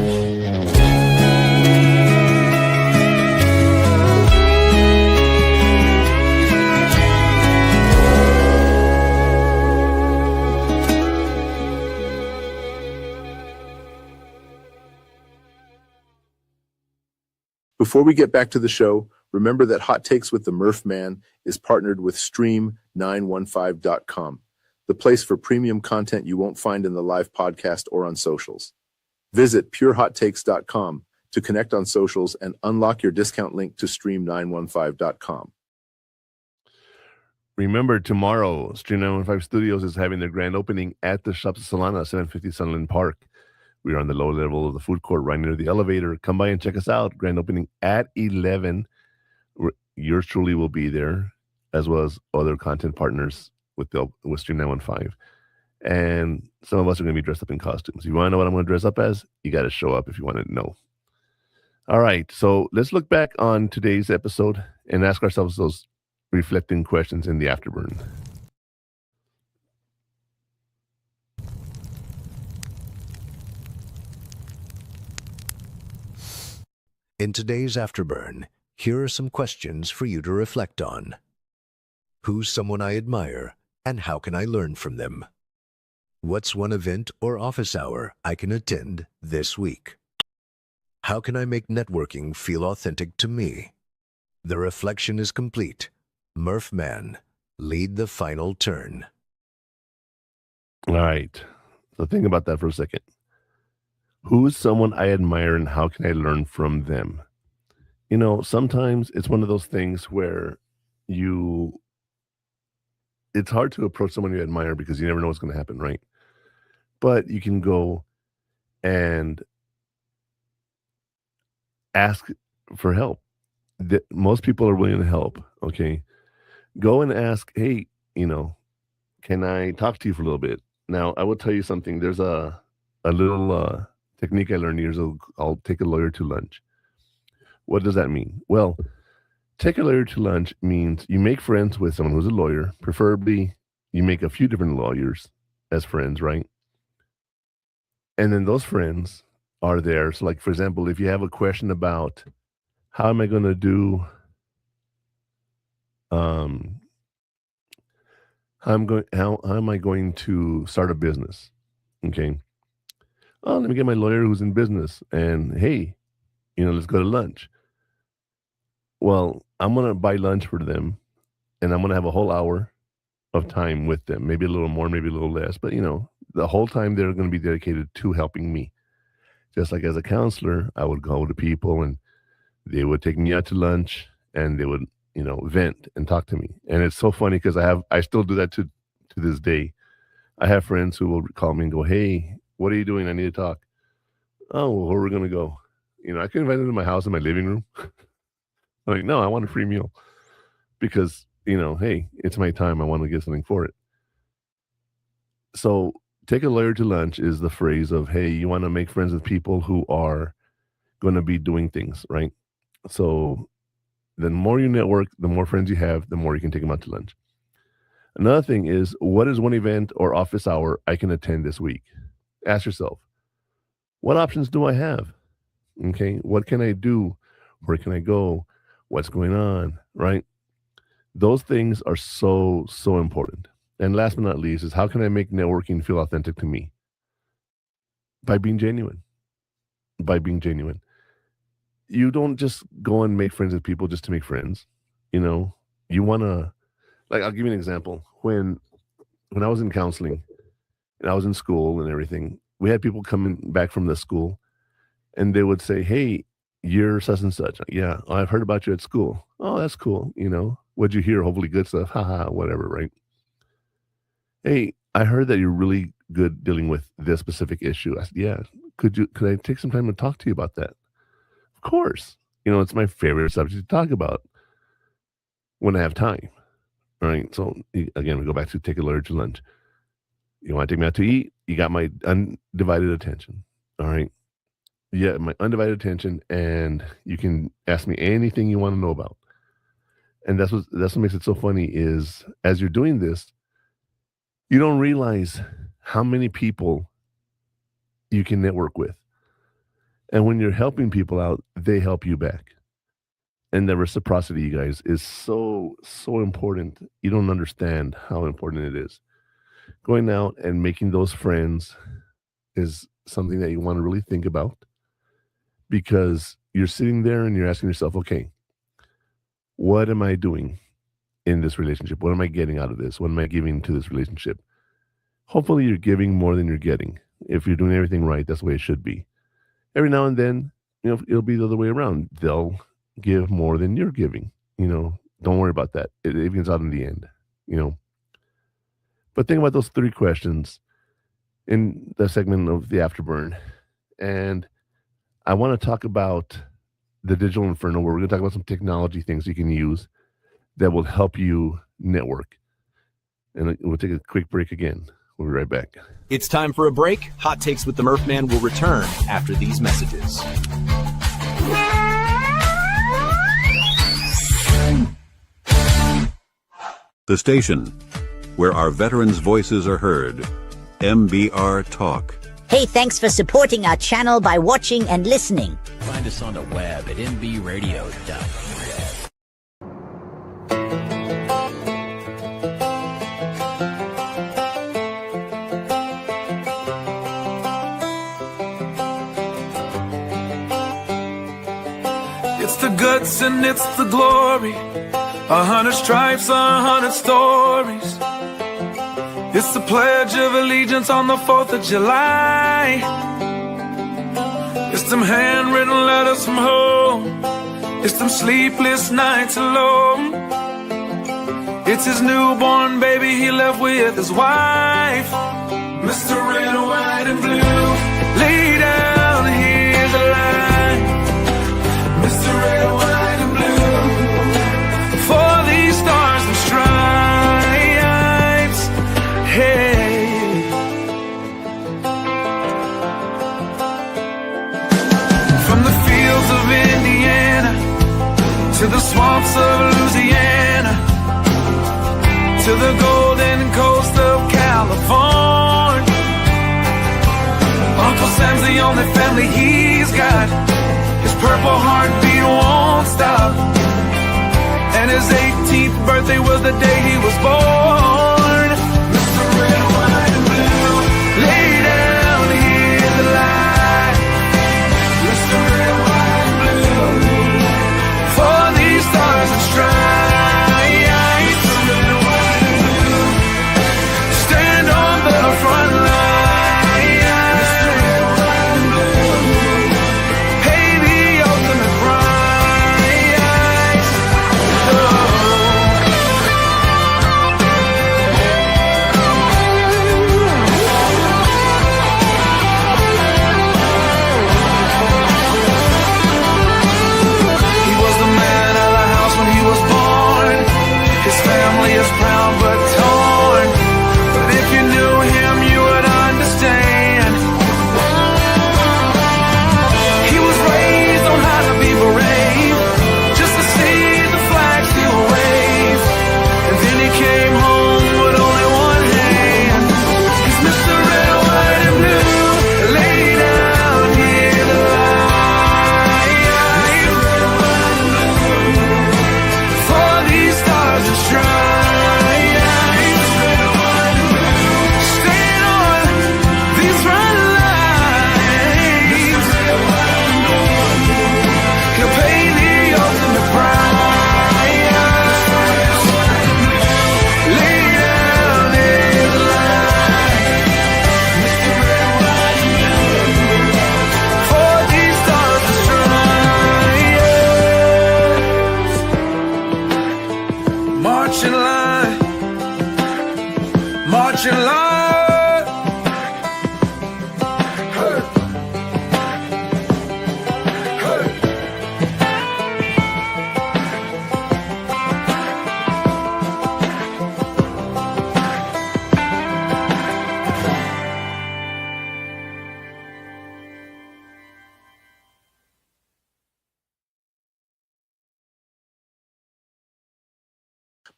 Before we get back to the show, remember that Hot Takes with the Murph Man is partnered with Stream915.com, the place for premium content you won't find in the live podcast or on socials. Visit purehottakes.com to connect on socials and unlock your discount link to Stream915.com. Remember, tomorrow, Stream 915 Studios is having their grand opening at the Shops of Solana, 750 Sunland Park. We are on the low level of the food court right near the elevator. Come by and check us out. Grand opening at 11. Yours truly will be there, as well as other content partners with Stream 915. And some of us are going to be dressed up in costumes. You want to know what I'm going to dress up as? You got to show up if you want to know. All right. So let's look back on today's episode and ask ourselves those reflecting questions in the afterburn. In today's Afterburn, here are some questions for you to reflect on. Who's someone I admire And how can I learn from them? What's one event or office hour I can attend this week? How can I make networking feel authentic to me? The reflection is complete. Murph Man, lead the final turn. All right. So think about that for a second. Who is someone I admire and how can I learn from them? You know, sometimes it's one of those things where it's hard to approach someone you admire because you never know what's going to happen, right? But you can go and ask for help. Most people are willing to help, okay? Go and ask, hey, can I talk to you for a little bit? Now, I will tell you something. There's a little technique I learned years ago. I'll take a lawyer to lunch. What does that mean? Well, take a lawyer to lunch means you make friends with someone who's a lawyer. Preferably, you make a few different lawyers as friends, right? And then those friends are there. So, like, for example, if you have a question about how am I going to do, how am I going to start a business? Okay. Oh, let me get my lawyer who's in business, and hey, let's go to lunch. Well, I'm going to buy lunch for them, and I'm going to have a whole hour of time with them, maybe a little more, maybe a little less, but the whole time they're going to be dedicated to helping me. Just like as a counselor, I would go to people and they would take me out to lunch and they would, vent and talk to me. And it's so funny because I still do that to this day. I have friends who will call me and go, hey, what are you doing? I need to talk. Oh, well, where are we going to go? I can invite them to my house in my living room. I'm like, no, I want a free meal because, hey, it's my time. I want to get something for it. So take a lawyer to lunch is the phrase of, hey, you want to make friends with people who are going to be doing things, right? So the more you network, the more friends you have, the more you can take them out to lunch. Another thing is, what is one event or office hour I can attend this week? Ask yourself, what options do I have? Okay, what can I do? Where can I go? What's going on, right? Those things are so, so important. And last but not least is, how can I make networking feel authentic to me? By being genuine. You don't just go and make friends with people just to make friends. You want to, I'll give you an example. When I was in counseling and I was in school and everything, we had people coming back from the school and they would say, hey, you're such and such. Yeah, I've heard about you at school. Oh, that's cool. What'd you hear? Hopefully good stuff. Haha, whatever, right? Hey, I heard that you're really good dealing with this specific issue. I said, yeah, could I take some time to talk to you about that? Of course. It's my favorite subject to talk about when I have time. All right. So again, we go back to take a lawyer to lunch. You want to take me out to eat? You got my undivided attention. All right. Yeah, my undivided attention, and you can ask me anything you want to know about. And that's what makes it so funny is, as you're doing this, you don't realize how many people you can network with. And when you're helping people out, they help you back. And the reciprocity, you guys, is so, so important. You don't understand how important it is. Going out and making those friends is something that you want to really think about, because you're sitting there and you're asking yourself, okay, what am I doing in this relationship? What am I getting out of this? What am I giving to this relationship? Hopefully you're giving more than you're getting. If you're doing everything right, that's the way it should be. Every now and then, it'll be the other way around. They'll give more than you're giving. Don't worry about that. It evens out in the end, But think about those 3 questions in the segment of the Afterburn. And I want to talk about the Digital Inferno, where we're going to talk about some technology things you can use that will help you network. And we'll take a quick break again. We'll be right back. It's time for a break. Hot Takes with the Murph Man will return after these messages. The station where our veterans' voices are heard. MBR Talk. Hey, thanks for supporting our channel by watching and listening. Find us on the web at nbradio.net. It's the guts and it's the glory. 100 stripes, 100 stories. It's the Pledge of Allegiance on the 4th of July. It's them handwritten letters from home. It's them sleepless nights alone. It's his newborn baby he left with his wife. Mr. Red, White, and Blue, lay down, here's the line. Mr. Red, White, and Blue, for these stars and stripes. Hey. From the fields of Indiana to the swamps of Louisiana, to the golden coast of California, Uncle Sam's the only family he's got. His purple heartbeat won't stop, and his 18th birthday was the day he was born. Mr. Red, White, and Blue, lay down, hear the light. Mr. Red, White, and Blue, for these stars and stripes. Stand on the front line. Pay the ultimate price. He was the man of the house when he was born. His family is proud but torn. If you knew him, you would understand. He was raised on how to be brave, just to see the flag still wave. And then he came home with only one hand. He's Mr. Red, White, and Blue. Lay down, hear the light. For these stars and stripes. March in line, march in line. Hey. Hey.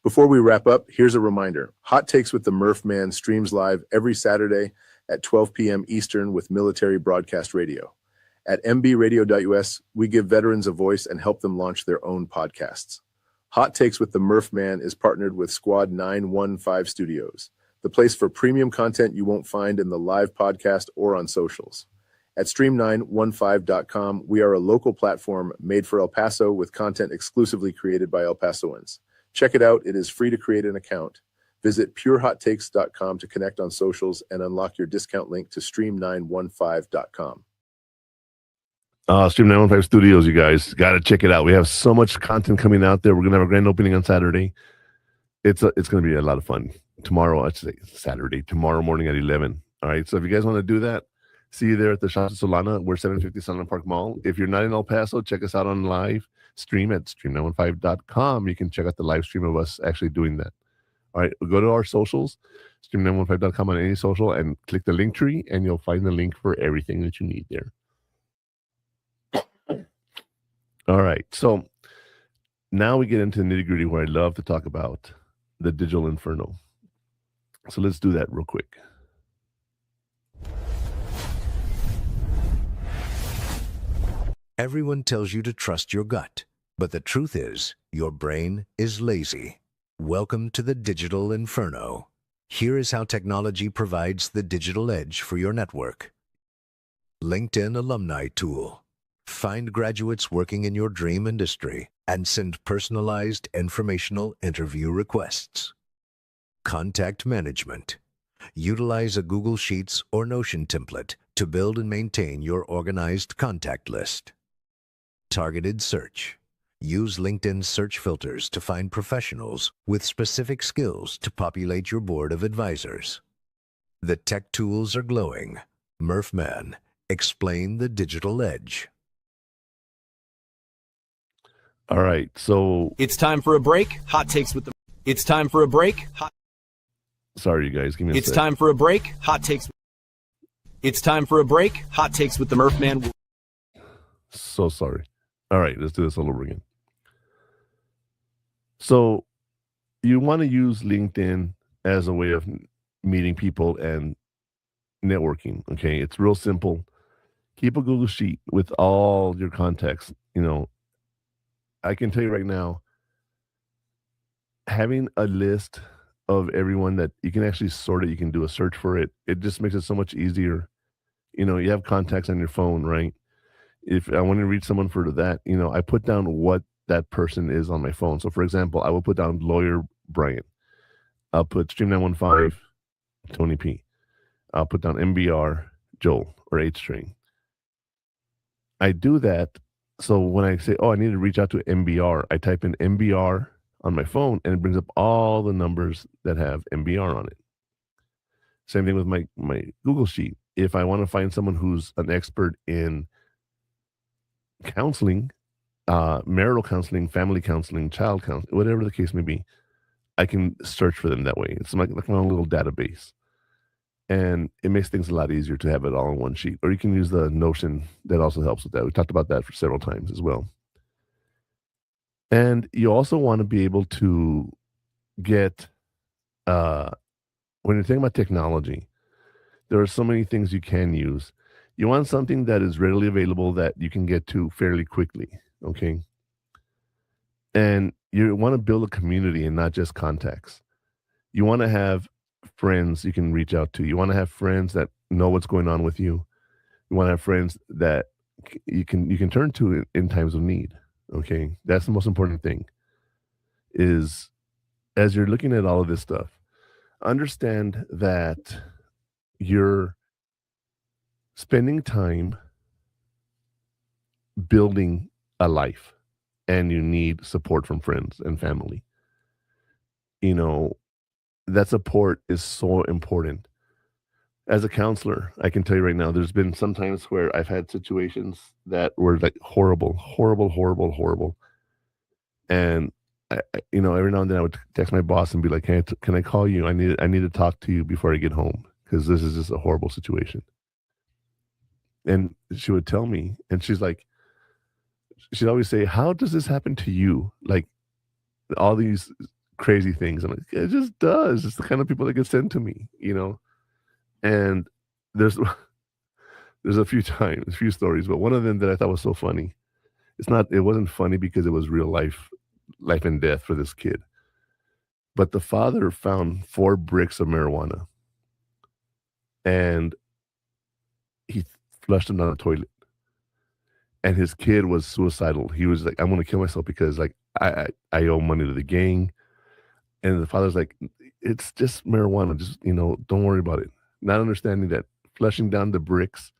Before we wrap up, here's a reminder. Hot Takes with the Murph Man streams live every Saturday at 12 p.m. Eastern with Military Broadcast Radio. At mbradio.us, we give veterans a voice and help them launch their own podcasts. Hot Takes with the Murph Man is partnered with Squad 915 Studios, the place for premium content you won't find in the live podcast or on socials. At stream915.com, we are a local platform made for El Paso with content exclusively created by El Pasoans. Check it out. It is free to create an account. Visit purehottakes.com to connect on socials and unlock your discount link to stream915.com. Stream 915 Studios, you guys. Got to check it out. We have so much content coming out there. We're going to have a grand opening on Saturday. It's going to be a lot of fun. Tomorrow, I should say Saturday, tomorrow morning at 11. All right. So if you guys want to do that, see you there at the Shasta Solana. We're 750 Solana Park Mall. If you're not in El Paso, check us out on live stream at stream915.com. You can check out the live stream of us actually doing that. All right, go to our socials, stream915.com on any social, and click the link tree, and you'll find the link for everything that you need there. All right, so now we get into the nitty-gritty where I love to talk about the digital inferno. So let's do that real quick. Everyone tells you to trust your gut, but the truth is, your brain is lazy. Welcome to the Digital Inferno. Here is how technology provides the digital edge for your network. LinkedIn Alumni Tool. Find graduates working in your dream industry and send personalized informational interview requests. Contact management. Utilize a Google Sheets or Notion template to build and maintain your organized contact list. Targeted search. Use LinkedIn search filters to find professionals with specific skills to populate your board of advisors. The tech tools are glowing. Murphman, explain the digital edge. All right, so It's time for a break. Hot takes with the. It's time for a break. sorry, you guys. Give me a It's sec. time for a break. Hot takes. It's time for a break. Hot takes with the Murphman. So sorry. All right, let's do this all over again. So you want to use LinkedIn as a way of meeting people and networking. Okay, it's real simple. Keep a Google Sheet with all your contacts. You know, I can tell you right now, having a list of everyone that you can actually sort it, you can do a search for it. It just makes it so much easier. You know, you have contacts on your phone, right? If I want to reach someone for that, you know, I put down what that person is on my phone. So, for example, I will put down lawyer Brian. I'll put Stream 915 Tony P. I'll put down MBR Joel or H string. I do that. So when I say, oh, I need to reach out to MBR, I type in MBR on my phone and it brings up all the numbers that have MBR on it. Same thing with my Google Sheet. If I want to find someone who's an expert in counseling, marital counseling, family counseling, child counseling, whatever the case may be, I can search for them that way. It's like my own little database. And it makes things a lot easier to have it all on one sheet. Or you can use the Notion that also helps with that. We talked about that for several times as well. And you also want to be able to get, when you're thinking about technology, there are so many things you can use. You want something that is readily available that you can get to fairly quickly, okay? And you want to build a community and not just contacts. You want to have friends you can reach out to. You want to have friends that know what's going on with you. You want to have friends that you can turn to in times of need, okay? That's the most important thing, is as you're looking at all of this stuff, understand that you're spending time building a life and you need support from friends and family. You know, that support is so important. As a counselor, I can tell you right now, there's been some times where I've had situations that were like horrible. And you know, every now and then I would text my boss and be like, "Hey, can I call you? I need to talk to you before I get home because this is just a horrible situation." And she would tell me, and she'd always say, "How does this happen to you? Like all these crazy things." I'm like, "It just does. It's the kind of people that get sent to me, you know." And there's a few stories, but one of them that I thought was so funny. It wasn't funny because it was real life and death for this kid. But the father found 4 bricks of marijuana and he flushed them down the toilet. And his kid was suicidal. He was like, "I'm going to kill myself because like I owe money to the gang." And the father's like, "It's just marijuana. Just, you know, don't worry about it." Not understanding that flushing down the bricks,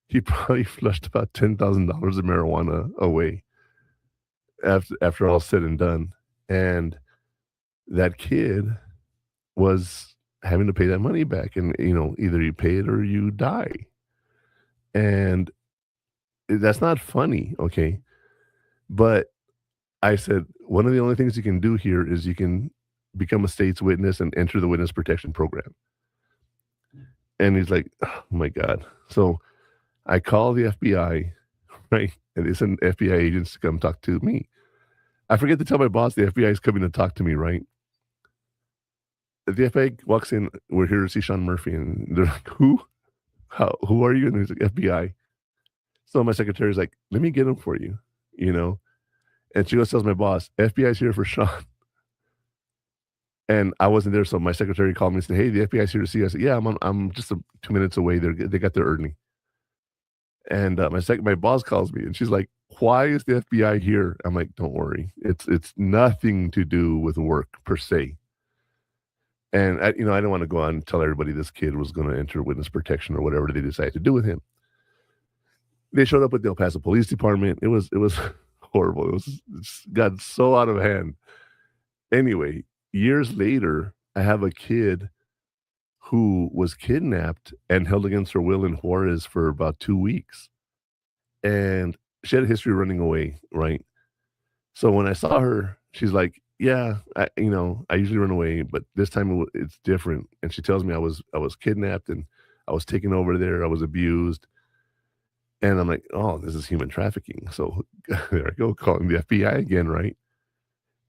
he probably flushed about $10,000 of marijuana away after all said and done. And that kid was having to pay that money back. And, you know, either you pay it or you die. And that's not funny, okay? But I said, one of the only things you can do here is you can become a state's witness and enter the witness protection program. And he's like, "Oh my God." So I call the FBI, right? And they send FBI agents to come talk to me. I forget to tell my boss the FBI is coming to talk to me, right? The FBI walks in, "We're here to see Sean Murphy." And they're like, "Who? Who are you?" And he's like, "FBI." So my secretary's like, "Let me get him for you," you know? And she goes tells my boss, "FBI's here for Sean." And I wasn't there, so my secretary called me and said, "Hey, the FBI's here to see you." I said, "Yeah, I'm just 2 minutes away. They got there early." And my boss calls me, and she's like, "Why is the FBI here?" I'm like, "Don't worry, it's nothing to do with work per se." And I didn't want to go on and tell everybody this kid was going to enter witness protection or whatever they decided to do with him. They showed up at the El Paso Police Department. It was horrible. It's got so out of hand. Anyway, years later, I have a kid who was kidnapped and held against her will in Juarez for about 2 weeks. And she had a history of running away, right? So when I saw her, she's like, "Yeah, I usually run away, but this time it's different." And she tells me I was kidnapped and I was taken over there. I was abused. And I'm like, "Oh, this is human trafficking." So there I go, calling the FBI again, right?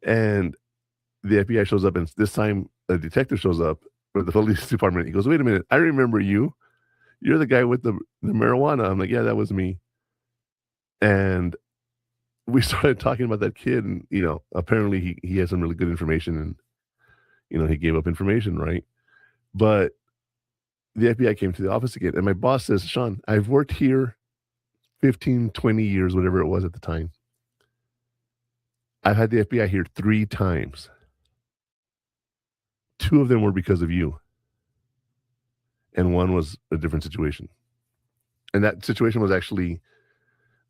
And the FBI shows up, and this time a detective shows up for the police department. He goes, "Wait a minute, I remember you. You're the guy with the marijuana." I'm like, "Yeah, that was me." And we started talking about that kid, and apparently he has some really good information, and he gave up information, right? But the FBI came to the office again, and my boss says, "Sean, I've worked here 15, 20 years, whatever it was at the time. I've had the FBI here 3 times. 2 of them were because of you, and 1 was a different situation." And that situation was actually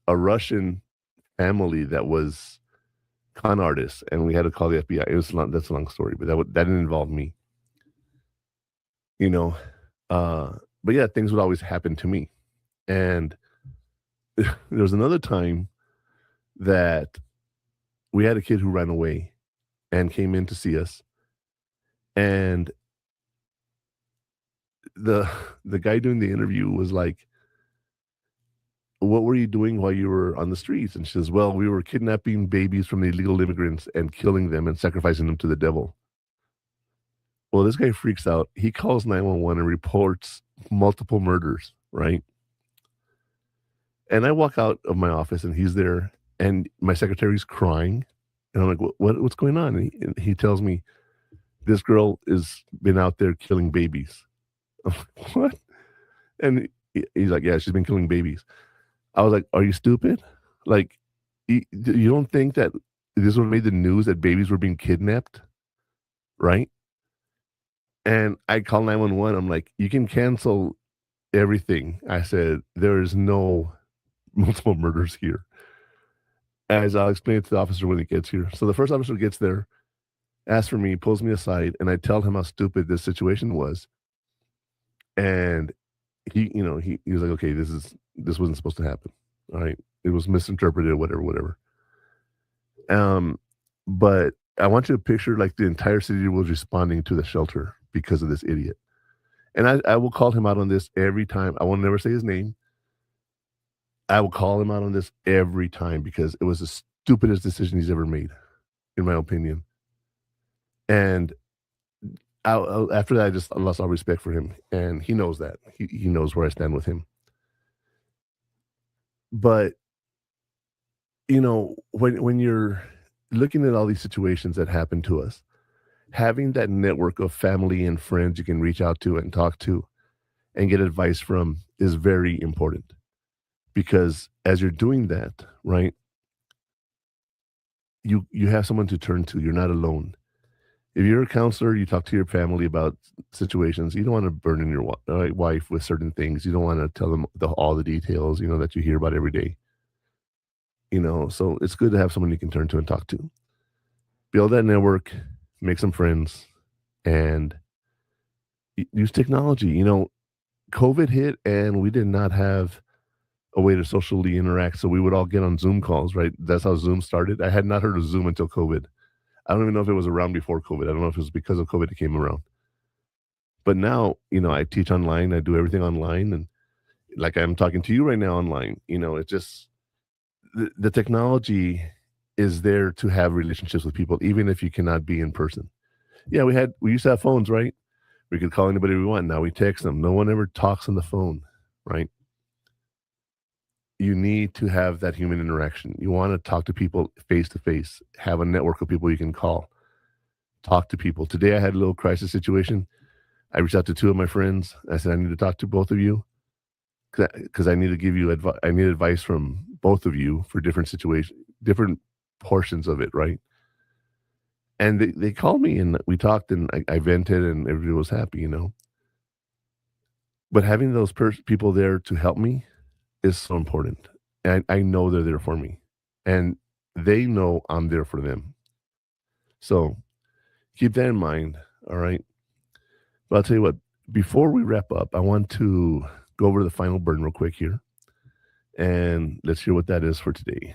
a Russian family that was con artists, and we had to call the FBI. That's a long story, but that didn't involve me. But yeah, things would always happen to me. And there was another time that we had a kid who ran away and came in to see us, and the guy doing the interview was like, "What were you doing while you were on the streets?" And she says, "Well, we were kidnapping babies from the illegal immigrants and killing them and sacrificing them to the devil." Well, this guy freaks out. He calls 911 and reports multiple murders, right? And I walk out of my office, and he's there, and my secretary's crying. And I'm like, what's going on? And he tells me, "This girl has been out there killing babies." I'm like, "What?" And he's like, "Yeah, she's been killing babies." I was like, "Are you stupid? Like, you don't think that this would have made the news that babies were being kidnapped, right?" And I call 911. I'm like, "You can cancel everything." I said, "There is no multiple murders here." As I'll explain it to the officer when he gets here. So the first officer gets there, asks for me, pulls me aside, and I tell him how stupid this situation was. And he was like, "Okay, this wasn't supposed to happen. All right. It was misinterpreted, whatever. But I want you to picture like the entire city was responding to the shelter because of this idiot." And I will call him out on this every time. I will never say his name. I will call him out on this every time because it was the stupidest decision he's ever made, in my opinion. And after that, I lost all respect for him, and he knows that. He knows where I stand with him. But when you're looking at all these situations that happen to us, having that network of family and friends you can reach out to and talk to and get advice from is very important. Because as you're doing that, right, you have someone to turn to. You're not alone. If you're a counselor, you talk to your family about situations. You don't want to burden your wife with certain things. You don't want to tell them all the details, that you hear about every day. So it's good to have someone you can turn to and talk to. Build that network, make some friends, and use technology. COVID hit, and we did not have a way to socially interact. So we would all get on Zoom calls, right? That's how Zoom started. I had not heard of Zoom until COVID. I don't even know if it was around before COVID. I don't know if it was because of COVID it came around. But now, I teach online. I do everything online. And like I'm talking to you right now online, it's just the technology is there to have relationships with people, even if you cannot be in person. Yeah, we used to have phones, right? We could call anybody we want. Now we text them. No one ever talks on the phone, right? You need to have that human interaction. You want to talk to people face to face, have a network of people you can call, talk to people. Today I had a little crisis situation. I reached out to 2 of my friends. I said, "I need to talk to both of you because I need to give you advice. I need advice from both of you for different situations, different portions of it, right? And they called me and we talked and I vented and everybody was happy, you know. But having those people there to help me is so important. And I know they're there for me. And they know I'm there for them. So keep that in mind, all right? But I'll tell you what, before we wrap up, I want to go over the final burn real quick here. And let's hear what that is for today.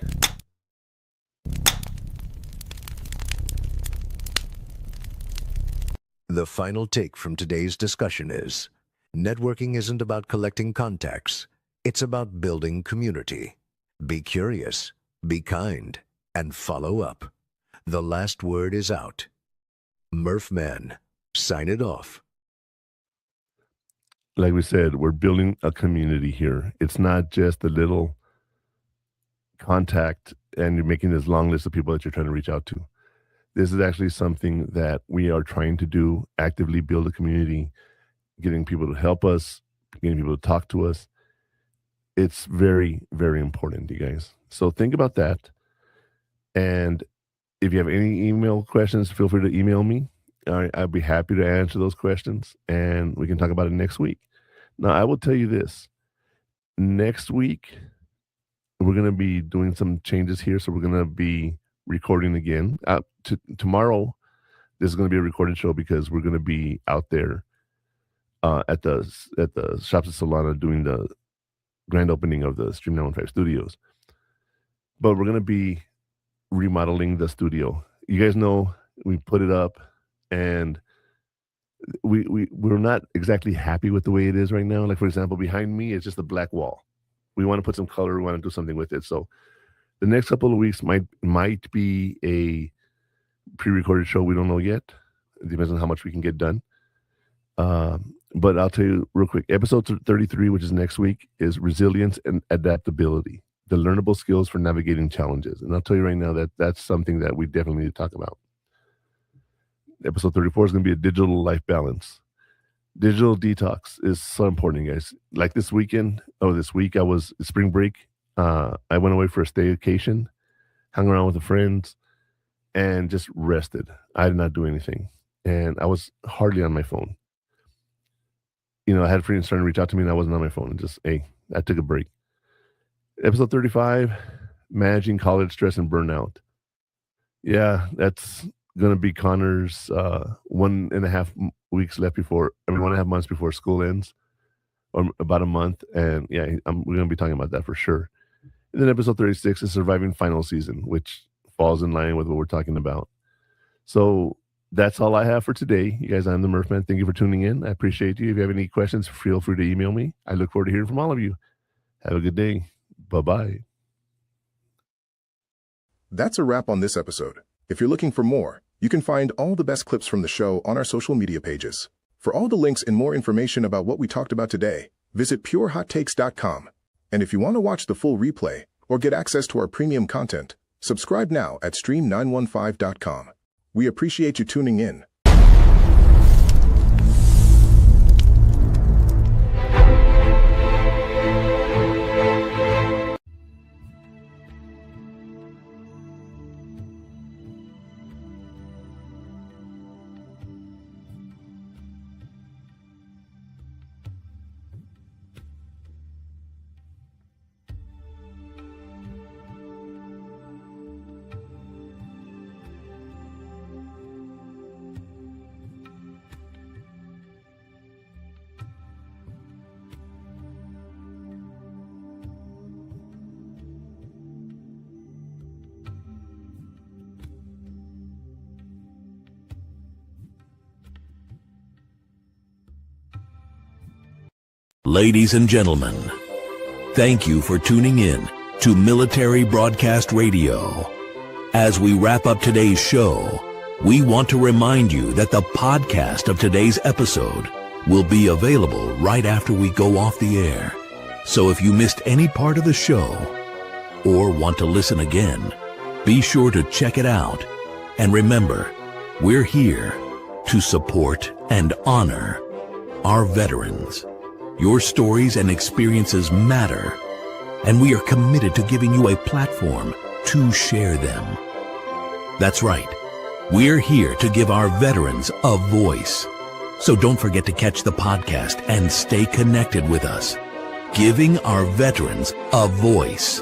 The final take from today's discussion is, networking isn't about collecting contacts. It's about building community. Be curious, be kind, and follow up. The last word is out. Murphman, sign it off. Like we said, we're building a community here. It's not just a little contact and you're making this long list of people that you're trying to reach out to. This is actually something that we are trying to do, actively build a community, getting people to help us, getting people to talk to us. It's very, very important, you guys. So think about that. And if you have any email questions, feel free to email me. I'd be happy to answer those questions and we can talk about it next week. Now, I will tell you this. Next week, we're going to be doing some changes here. So we're going to be recording again. Tomorrow, this is going to be a recorded show because we're going to be out there at the Shops at Solana doing the grand opening of the Stream 915 studios. But we're going to be remodeling the studio. You guys know we put it up and we're not exactly happy with the way it is right now. Like, for example, behind me is just a black wall. We want to put some color. We want to do something with it. So the next couple of weeks might be a pre-recorded show. We don't know yet. It depends on how much we can get done. But I'll tell you real quick. Episode 33, which is next week, is resilience and adaptability, the learnable skills for navigating challenges. And I'll tell you right now that that's something that we definitely need to talk about. Episode 34 is going to be a digital life balance. Digital detox is so important, guys. Like this week, I was spring break. I went away for a staycation, hung around with the friends, and just rested. I did not do anything. And I was hardly on my phone. You know, I had friends starting to reach out to me and I wasn't on my phone. And just, hey, I took a break. Episode 35, managing college stress and burnout. Yeah, that's going to be Connor's 1.5 weeks left before, 1.5 months before school ends, or about a month. And yeah, we're going to be talking about that for sure. And then episode 36 is surviving final season, which falls in line with what we're talking about. So that's all I have for today. You guys, I'm the Murphman. Thank you for tuning in. I appreciate you. If you have any questions, feel free to email me. I look forward to hearing from all of you. Have a good day. Bye-bye. That's a wrap on this episode. If you're looking for more, you can find all the best clips from the show on our social media pages. For all the links and more information about what we talked about today, visit purehottakes.com. And if you want to watch the full replay or get access to our premium content, subscribe now at stream915.com. We appreciate you tuning in. Ladies and gentlemen, thank you for tuning in to Military Broadcast Radio. As we wrap up today's show, we want to remind you that the podcast of today's episode will be available right after we go off the air. So if you missed any part of the show or want to listen again, be sure to check it out. And remember, we're here to support and honor our veterans. Your stories and experiences matter, and we are committed to giving you a platform to share them. That's right. We're here to give our veterans a voice. So don't forget to catch the podcast and stay connected with us. Giving our veterans a voice.